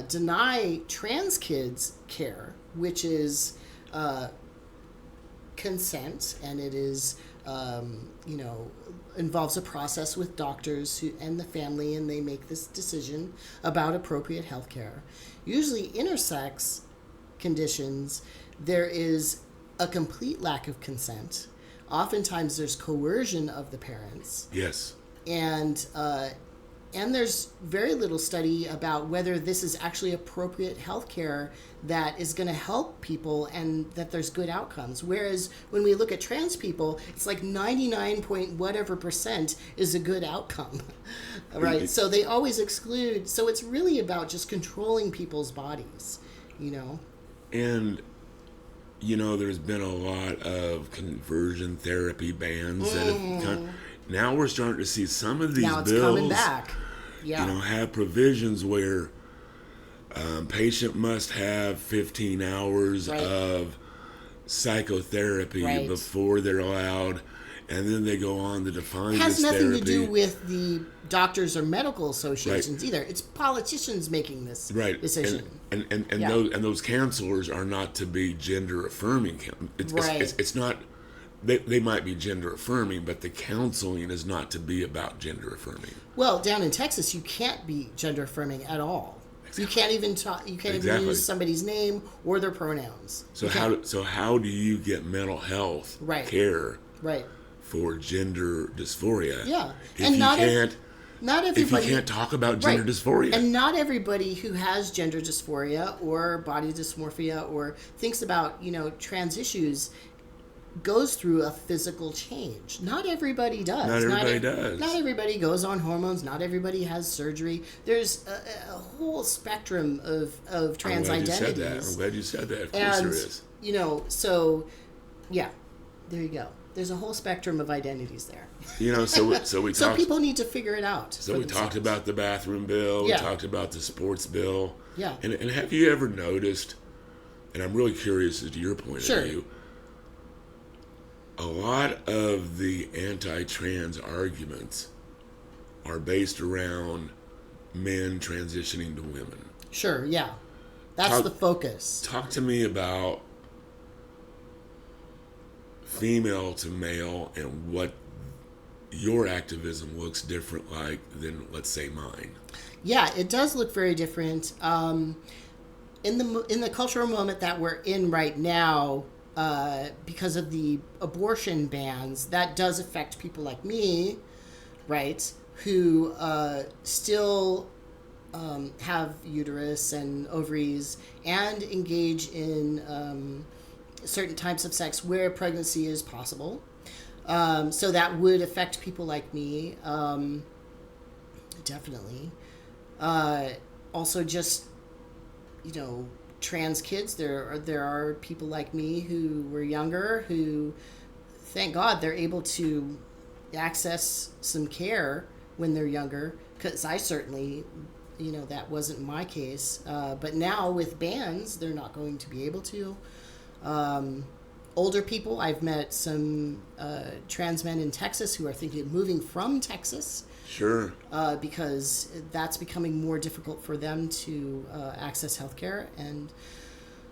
Speaker 2: deny trans kids care, which is consent, and it is involves a process with doctors and the family, and they make this decision about appropriate health care. Usually intersex conditions, there is a complete lack of consent. Oftentimes there's coercion of the parents.
Speaker 1: Yes.
Speaker 2: And there's very little study about whether this is actually appropriate health care that is going to help people and that there's good outcomes. Whereas when we look at trans people, it's like 99% is a good outcome, right? So they always exclude. So it's really about just controlling people's bodies,
Speaker 1: And, there's been a lot of conversion therapy bans that have now we're starting to see some of these bills
Speaker 2: coming back. Yeah.
Speaker 1: Have provisions where patient must have 15 hours of psychotherapy before they're allowed. and then they go on to define
Speaker 2: It has
Speaker 1: this
Speaker 2: nothing
Speaker 1: therapy.
Speaker 2: to do with the doctors or medical associations either. It's politicians making this decision.
Speaker 1: And those counselors are not to be gender affirming. It's not. They might be gender affirming, but the counseling is not to be about gender affirming.
Speaker 2: Well, down in Texas, you can't be gender affirming at all. Exactly. You can't even talk. You can't even use somebody's name or their pronouns.
Speaker 1: So how do you get mental health care?
Speaker 2: Right.
Speaker 1: For gender dysphoria.
Speaker 2: Yeah.
Speaker 1: If you can't talk about gender dysphoria.
Speaker 2: And not everybody who has gender dysphoria or body dysmorphia or thinks about, trans issues goes through a physical change. Not everybody does.
Speaker 1: Not everybody does.
Speaker 2: Not everybody goes on hormones. Not everybody has surgery. There's a whole spectrum of trans identities.
Speaker 1: I'm glad you said that. Of course there is.
Speaker 2: So, yeah, there you go. There's a whole spectrum of identities there.
Speaker 1: So
Speaker 2: people need to figure it out.
Speaker 1: So we talked about the bathroom bill.
Speaker 2: Yeah.
Speaker 1: We talked about the sports bill.
Speaker 2: Yeah.
Speaker 1: And have you ever noticed, and I'm really curious as to your point of view, a lot of the anti-trans arguments are based around men transitioning to women.
Speaker 2: Sure, yeah. That's the focus.
Speaker 1: Talk to me about female to male and what your activism looks different like than, let's say, mine.
Speaker 2: Yeah, it does look very different. In the cultural moment that we're in right now, because of the abortion bans, that does affect people like me, right, who still have uterus and ovaries and engage in certain types of sex where pregnancy is possible. So that would affect people like me, definitely. Also, just, trans kids. There are people like me who were younger who, thank God, they're able to access some care when they're younger. Because I certainly, that wasn't my case. But now with bans, they're not going to be able to. Older people, I've met some trans men in Texas who are thinking of moving from Texas.
Speaker 1: Sure.
Speaker 2: Because that's becoming more difficult for them to access healthcare. And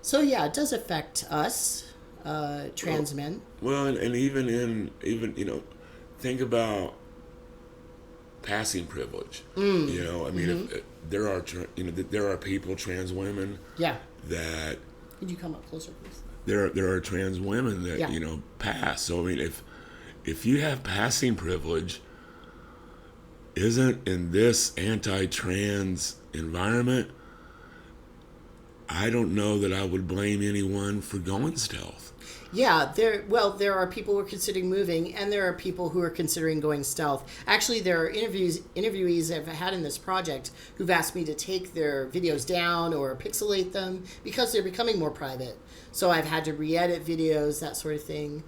Speaker 2: so, yeah, it does affect us, trans men.
Speaker 1: Well, and even think about passing privilege. If there are people, trans women.
Speaker 2: Yeah.
Speaker 1: That.
Speaker 2: Could you come up closer, please?
Speaker 1: There are trans women that pass. So if you have passing privilege, isn't in this anti-trans environment, I don't know that I would blame anyone for going stealth.
Speaker 2: Yeah, there are people who are considering moving, and there are people who are considering going stealth. Actually, there are interviewees I've had in this project who've asked me to take their videos down or pixelate them because they're becoming more private. So I've had to re-edit videos, that sort of thing.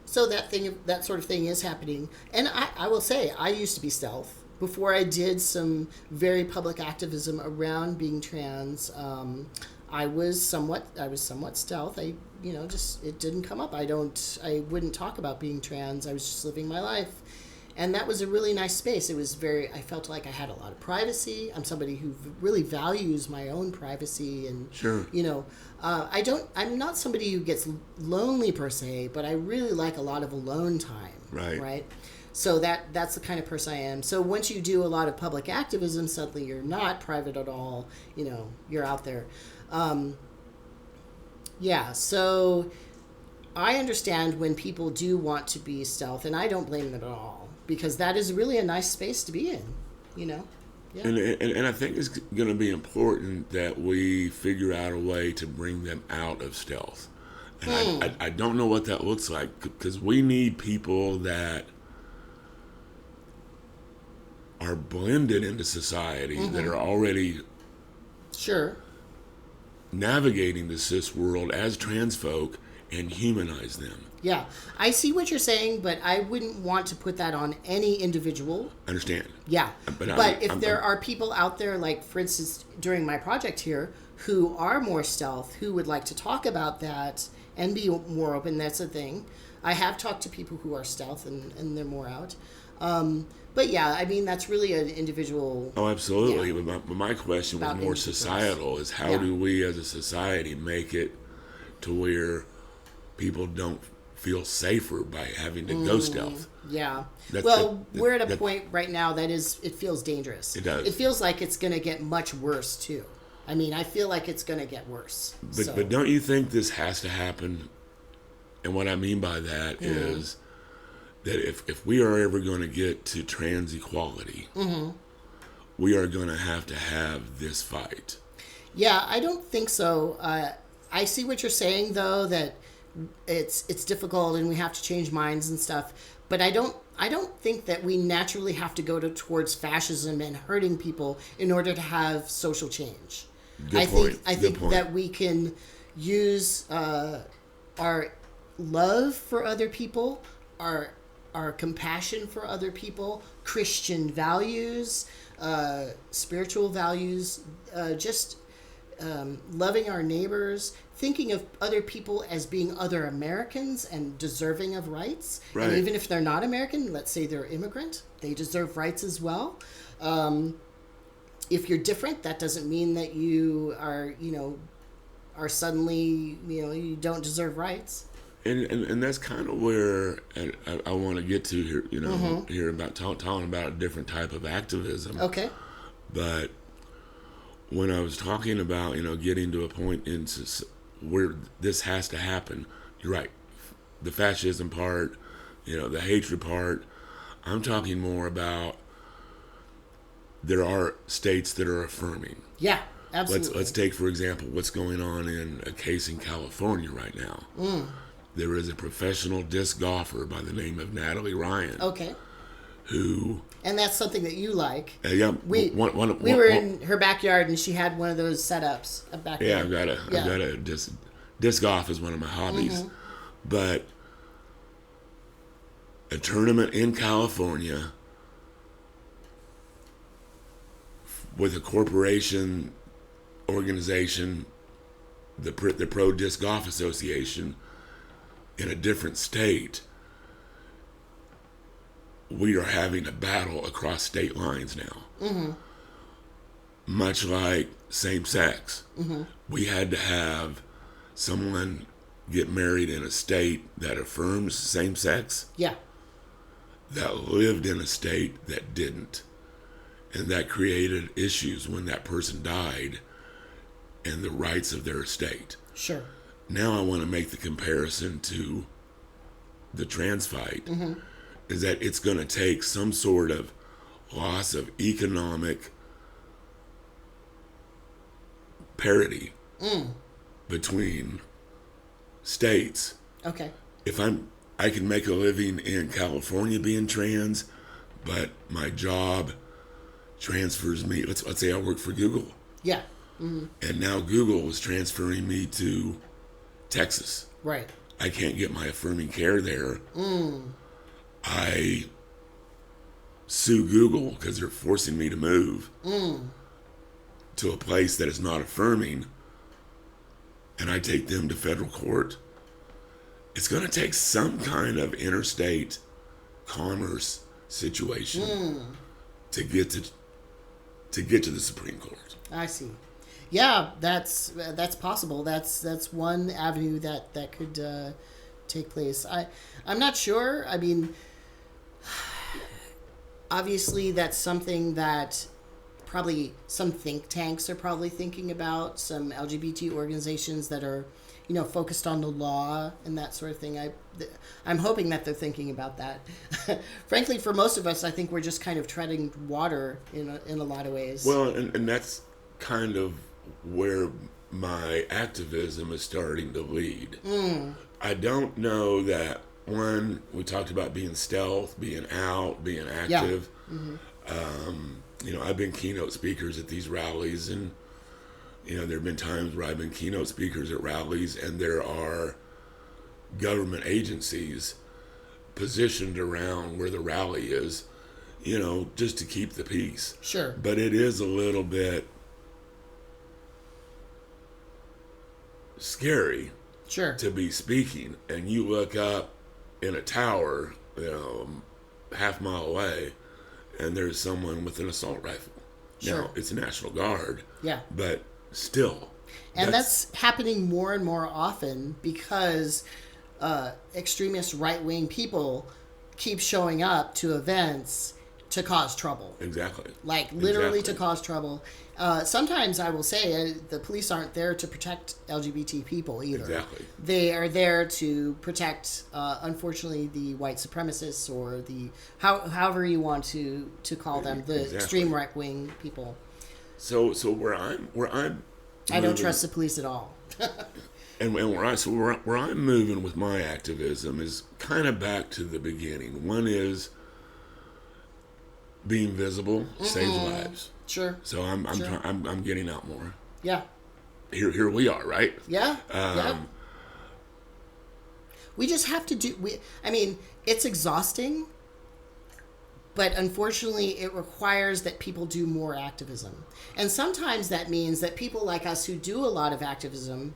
Speaker 2: So that sort of thing is happening. And I will say, I used to be stealth. Before I did some very public activism around being trans, I was somewhat stealth. It didn't come up. I wouldn't talk about being trans. I was just living my life. And that was a really nice space. I felt like I had a lot of privacy. I'm somebody who really values my own privacy. And,
Speaker 1: sure.
Speaker 2: I'm not somebody who gets lonely per se, but I really like a lot of alone time. Right. So that's the kind of person I am. So once you do a lot of public activism, suddenly you're not private at all. You're out there. So I understand when people do want to be stealth, and I don't blame them at all, because that is really a nice space to be in, Yeah.
Speaker 1: And I think it's going to be important that we figure out a way to bring them out of stealth. And I don't know what that looks like, because we need people that are blended into society, that are already navigating the cis world as trans folk, and humanize them.
Speaker 2: Yeah, I see what you're saying, but I wouldn't want to put that on any individual.
Speaker 1: Understand.
Speaker 2: Yeah, but if there are people out there, like, for instance, during my project here, who are more stealth, who would like to talk about that and be more open, that's a thing. I have talked to people who are stealth and they're more out. But yeah, I mean, that's really an individual.
Speaker 1: Oh, absolutely.
Speaker 2: Yeah.
Speaker 1: But my question was
Speaker 2: About
Speaker 1: more
Speaker 2: individuals.
Speaker 1: societal, is how
Speaker 2: Yeah.
Speaker 1: do we as a society make it to where people don't feel safer by having to go stealth?
Speaker 2: Yeah.
Speaker 1: That's
Speaker 2: We're at a point right now that it feels dangerous.
Speaker 1: It does.
Speaker 2: It feels like it's going to get much worse, too. I mean, I feel like it's going to get worse.
Speaker 1: But don't you think this has to happen? And what I mean by that is that if we are ever going to get to trans equality, we are going to have this fight.
Speaker 2: Yeah, I don't think so. I see what you're saying, though, that it's difficult and we have to change minds and stuff. But I don't think that we naturally have to go towards fascism and hurting people in order to have social change. I think that we can use our love for other people, our compassion for other people, Christian values, spiritual values, just loving our neighbors, thinking of other people as being other Americans and deserving of rights.
Speaker 1: Right.
Speaker 2: And even if they're not American, let's say they're immigrant, they deserve rights as well. If you're different, that doesn't mean that you are suddenly, you don't deserve rights.
Speaker 1: And that's kind of where I want to get to here, here about talking about a different type of activism.
Speaker 2: Okay.
Speaker 1: But when I was talking about, getting to a point where this has to happen, you're right. The fascism part, the hatred part, I'm talking more about there are states that are affirming.
Speaker 2: Yeah, absolutely.
Speaker 1: Let's take, for example, what's going on in a case in California right now. There is a professional disc golfer by the name of Natalie Ryan.
Speaker 2: Okay.
Speaker 1: And
Speaker 2: that's something that you like.
Speaker 1: Yeah.
Speaker 2: We were in her backyard and she had one of those setups back there.
Speaker 1: I've got a disc golf is one of my hobbies. But a tournament in California with a corporation organization, the Pro Disc Golf Association, in a different state, we are having a battle across state lines now. Much like same sex. We had to have someone get married in a state that affirms same sex.
Speaker 2: Yeah.
Speaker 1: That lived in a state that didn't. And that created issues when that person died and the rights of their estate.
Speaker 2: Sure.
Speaker 1: Now I want to make the comparison to the trans fight, is that it's going to take some sort of loss of economic parity between states.
Speaker 2: Okay.
Speaker 1: If I can make a living in California being trans, but my job transfers me, let's say I work for Google.
Speaker 2: Yeah.
Speaker 1: And now Google is transferring me to Texas.
Speaker 2: Right.
Speaker 1: I can't get my affirming care there. I sue Google because they're forcing me to move to a place that is not affirming, and I take them to federal court. It's going to take some kind of interstate commerce situation to get to the Supreme Court.
Speaker 2: I see. Yeah, that's possible. That's one avenue that could take place. I'm not sure. I mean, obviously that's something that probably some think tanks are probably thinking about, some LGBT organizations that are, focused on the law and that sort of thing. I'm hoping that they're thinking about that. Frankly, for most of us, I think we're just kind of treading water in a lot of ways.
Speaker 1: Well, and that's kind of where my activism is starting to lead. I don't know that, one, we talked about being stealth, being out, being active. I've been keynote speakers at these rallies, and there have been times where I've been keynote speakers at rallies and there are government agencies positioned around where the rally is, just to keep the peace.
Speaker 2: Sure.
Speaker 1: But it is a little bit scary
Speaker 2: to
Speaker 1: be speaking, and you look up in a tower, half mile away, and there's someone with an assault rifle.
Speaker 2: Sure.
Speaker 1: Now, it's a National Guard.
Speaker 2: Yeah.
Speaker 1: But still.
Speaker 2: And that's happening more and more often because extremist right-wing people keep showing up to events to cause trouble.
Speaker 1: Exactly.
Speaker 2: Like, literally to cause trouble. Sometimes I will say the police aren't there to protect LGBT people either.
Speaker 1: Exactly.
Speaker 2: They are there to protect, unfortunately, the white supremacists or the however you want to call them, the extreme right wing people.
Speaker 1: So where I'm
Speaker 2: I don't trust the police at all.
Speaker 1: and where I'm moving with my activism is kind of back to the beginning. One is being visible saves lives.
Speaker 2: Sure.
Speaker 1: So I'm getting out more.
Speaker 2: Yeah.
Speaker 1: Here we are, right?
Speaker 2: Yeah. We just have to do. I mean, it's exhausting, but unfortunately, it requires that people do more activism, and sometimes that means that people like us who do a lot of activism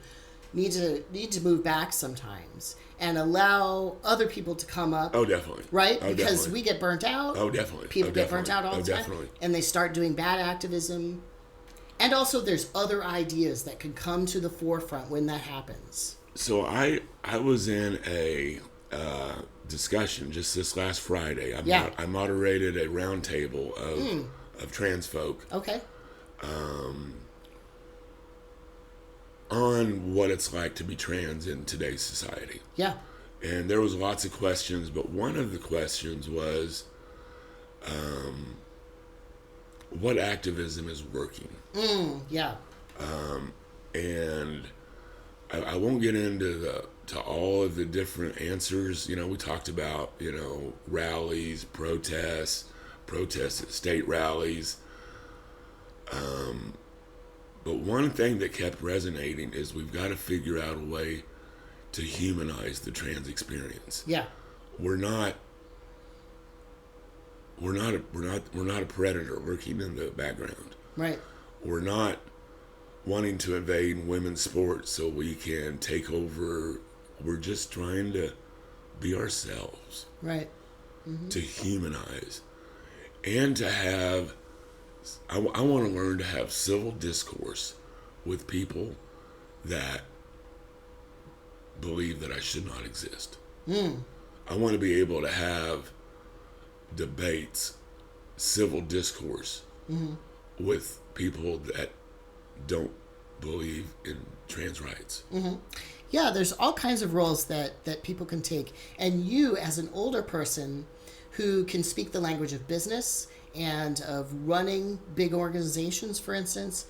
Speaker 2: need to move back sometimes and allow other people to come up.
Speaker 1: Oh, definitely.
Speaker 2: Right?
Speaker 1: Oh,
Speaker 2: because
Speaker 1: definitely.
Speaker 2: we get burnt out.
Speaker 1: Oh, definitely.
Speaker 2: People get burnt out all the time.
Speaker 1: Definitely.
Speaker 2: And they start doing bad activism. And also there's other ideas that can come to the forefront when that happens.
Speaker 1: So I was in a discussion just this last Friday. I moderated a roundtable of trans folk.
Speaker 2: Okay.
Speaker 1: On what it's like to be trans in today's society.
Speaker 2: Yeah.
Speaker 1: And there was lots of questions, but one of the questions was, what activism is working?
Speaker 2: Yeah.
Speaker 1: And I won't get into all of the different answers. We talked about, rallies, protests at state rallies. But one thing that kept resonating is we've got to figure out a way to humanize the trans experience.
Speaker 2: Yeah.
Speaker 1: We're not a predator lurking in the background.
Speaker 2: Right.
Speaker 1: We're not wanting to invade women's sports so we can take over. We're just trying to be ourselves.
Speaker 2: Right. Mm-hmm.
Speaker 1: To humanize and to have I want to learn to have civil discourse with people that believe that I should not exist. I want to be able to have debates, civil discourse with people that don't believe in trans rights.
Speaker 2: Yeah, there's all kinds of roles that people can take. And you, as an older person who can speak the language of business and of running big organizations, for instance,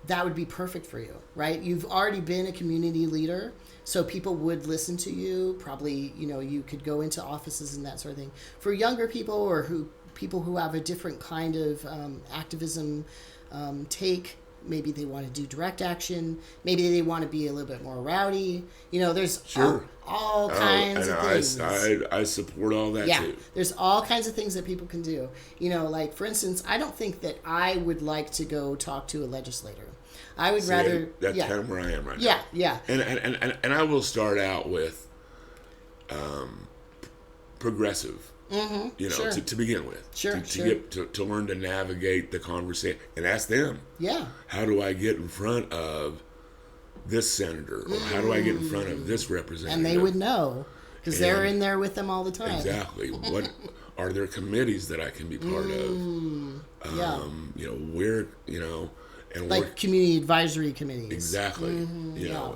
Speaker 2: that would be perfect for you, right? You've already been a community leader, so people would listen to you. Probably, you could go into offices and that sort of thing. For younger people or people who have a different kind of activism take, maybe they want to do direct action. Maybe they want to be a little bit more rowdy. There's all kinds of things.
Speaker 1: I support all that too.
Speaker 2: There's all kinds of things that people can do. Like, for instance, I don't think that I would like to go talk to a legislator. I would rather...
Speaker 1: That's kind of where I am right now.
Speaker 2: Yeah.
Speaker 1: And I will start out with progressive.
Speaker 2: Sure.
Speaker 1: to begin with.
Speaker 2: Sure.
Speaker 1: To learn to navigate the conversation and ask them.
Speaker 2: Yeah.
Speaker 1: How do I get in front of this senator, or how do I get in front of this representative?
Speaker 2: And they would know because they're in there with them all the time.
Speaker 1: Exactly. What are there committees that I can be part of? Where and
Speaker 2: like community advisory committees.
Speaker 1: Exactly.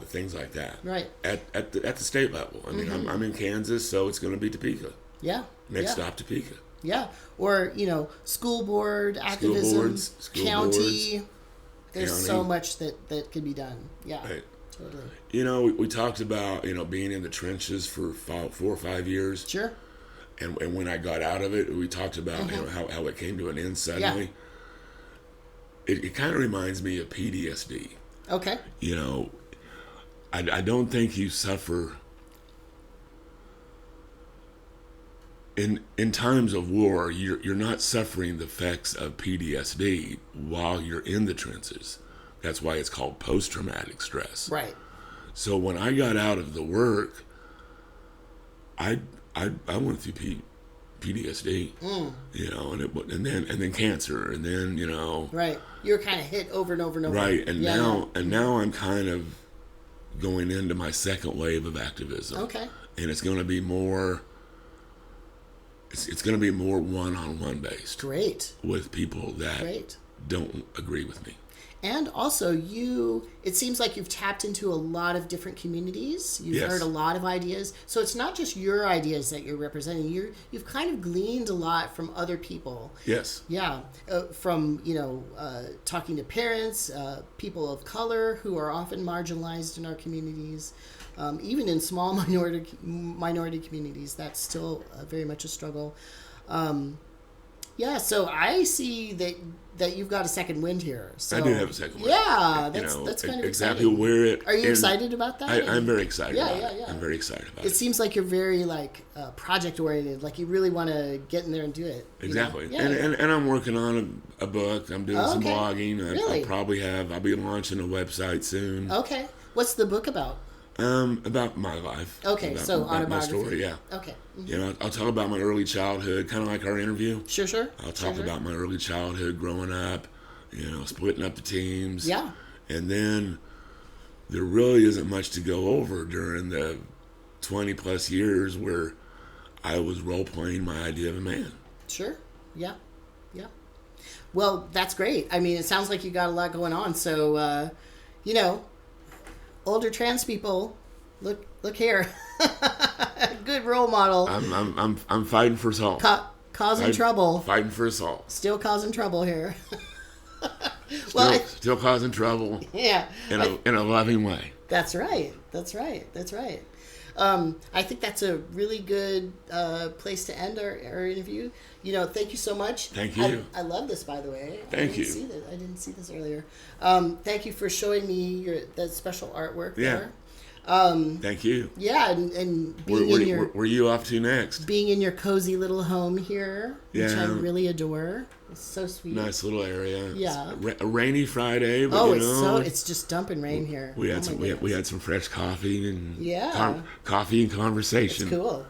Speaker 1: Things like that.
Speaker 2: Right.
Speaker 1: At the state level. I mean, I'm in Kansas, so it's going to be Topeka.
Speaker 2: Yeah.
Speaker 1: Next stop, Topeka.
Speaker 2: Yeah. Or, school board activism, county. There's so much that can be done. Yeah.
Speaker 1: Right.
Speaker 2: Totally.
Speaker 1: We talked about, being in the trenches for 4 or 5 years.
Speaker 2: Sure.
Speaker 1: And when I got out of it, we talked about how it came to an end suddenly. Yeah. It kind of reminds me of PTSD.
Speaker 2: Okay.
Speaker 1: I don't think you suffer in times of war. You're not suffering the effects of PTSD while you're in the trenches. That's why it's called post-traumatic stress.
Speaker 2: Right.
Speaker 1: So when I got out of the work, I I went through PTSD, you know, and then cancer, and then, you know,
Speaker 2: right. You're kind of hit over and over and over.
Speaker 1: Right, and now I'm kind of going into my second wave of activism.
Speaker 2: Okay.
Speaker 1: And it's going to be more. It's going to be more one-on-one based.
Speaker 2: Great.
Speaker 1: With people that don't agree with me.
Speaker 2: And also, it seems like you've tapped into a lot of different communities. You've heard a lot of ideas. So it's not just your ideas that you're representing. You've kind of gleaned a lot from other people.
Speaker 1: Yes.
Speaker 2: Yeah. From, talking to parents, people of color who are often marginalized in our communities. Even in small minority communities, that's still very much a struggle. So I see that you've got a second wind here. So,
Speaker 1: I do have a second wind.
Speaker 2: Yeah, that's kind of
Speaker 1: exactly
Speaker 2: exciting.
Speaker 1: where it.
Speaker 2: Are you excited about that?
Speaker 1: I'm very excited.
Speaker 2: Yeah.
Speaker 1: I'm very excited about it.
Speaker 2: It seems like you're very project oriented. Like you really want to get in there and do it.
Speaker 1: Exactly.
Speaker 2: You know?
Speaker 1: And I'm working on a book. I'm doing some blogging.
Speaker 2: Really?
Speaker 1: I'll be launching a website soon.
Speaker 2: Okay. What's the book about?
Speaker 1: About my life.
Speaker 2: Okay, so
Speaker 1: about my
Speaker 2: autobiography.
Speaker 1: story, yeah.
Speaker 2: Okay. Mm-hmm.
Speaker 1: You know, I'll talk about my early childhood, kind of like our interview.
Speaker 2: Sure.
Speaker 1: I'll talk about my early childhood, growing up, you know, splitting up the teams.
Speaker 2: Yeah.
Speaker 1: And then there really isn't much to go over during the 20 plus years where I was role playing my idea of a man.
Speaker 2: Sure. Yeah. Well, that's great. I mean, it sounds like you got a lot going on. So, older trans people, look here, good role model.
Speaker 1: I'm fighting for us all.
Speaker 2: Causing trouble.
Speaker 1: Fighting for us all.
Speaker 2: Still causing trouble here.
Speaker 1: Still causing trouble.
Speaker 2: Yeah.
Speaker 1: In a loving way.
Speaker 2: That's right. I think that's a really good place to end our interview. Thank you so much.
Speaker 1: Thank you.
Speaker 2: I love this, by the way.
Speaker 1: Thank you.
Speaker 2: I didn't see this earlier. Thank you for showing me that special artwork there.
Speaker 1: Thank you.
Speaker 2: Yeah, and being
Speaker 1: where you off to next?
Speaker 2: Being in your cozy little home here, which I really adore. It's so sweet.
Speaker 1: Nice little area.
Speaker 2: Yeah.
Speaker 1: A rainy Friday, but
Speaker 2: it's just dumping rain here.
Speaker 1: We had some fresh coffee and coffee and conversation.
Speaker 2: That's cool.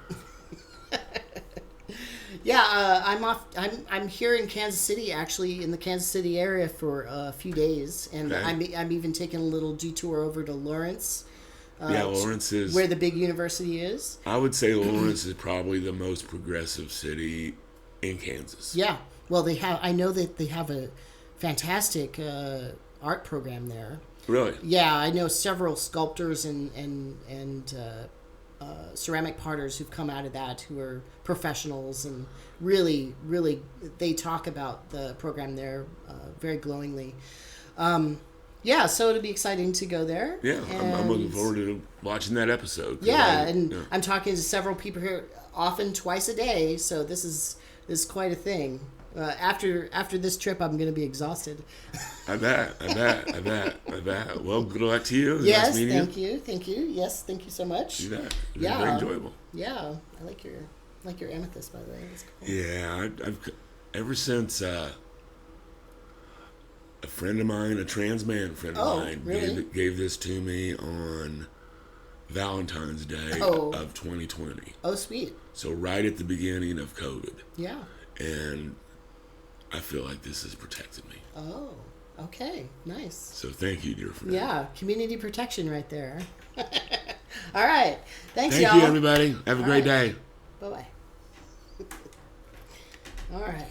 Speaker 2: Yeah, I'm off. I'm here in Kansas City, actually, in the Kansas City area for a few days, and I'm even taking a little detour over to Lawrence.
Speaker 1: Lawrence is
Speaker 2: where the big university is.
Speaker 1: I would say Lawrence is probably the most progressive city in Kansas.
Speaker 2: Yeah, well, I know that they have a fantastic art program there.
Speaker 1: Really?
Speaker 2: Yeah, I know several sculptors and ceramic potters who've come out of that, who are professionals, and really, really, they talk about the program there very glowingly. So it'll be exciting to go there.
Speaker 1: Yeah, I'm looking forward to watching that episode.
Speaker 2: I'm talking to several people here, often twice a day, so this is quite a thing. After this trip, I'm going to be exhausted.
Speaker 1: I bet. Well, good luck to you.
Speaker 2: Yes,
Speaker 1: nice meeting
Speaker 2: thank you. Yes, thank you so much.
Speaker 1: You bet. Very enjoyable.
Speaker 2: Yeah, I like your amethyst, by the way. That's cool.
Speaker 1: Yeah, I've ever since a friend of mine, a trans man friend of mine,
Speaker 2: really?
Speaker 1: gave this to me on Valentine's Day of 2020.
Speaker 2: Oh, sweet.
Speaker 1: So right at the beginning of COVID.
Speaker 2: Yeah.
Speaker 1: And I feel like this has protected me.
Speaker 2: Oh, okay. Nice.
Speaker 1: So thank you, dear friend.
Speaker 2: Yeah, community protection right there. All right. Thanks,
Speaker 1: y'all. Thank you, everybody. Have a great day.
Speaker 2: Bye-bye. All right.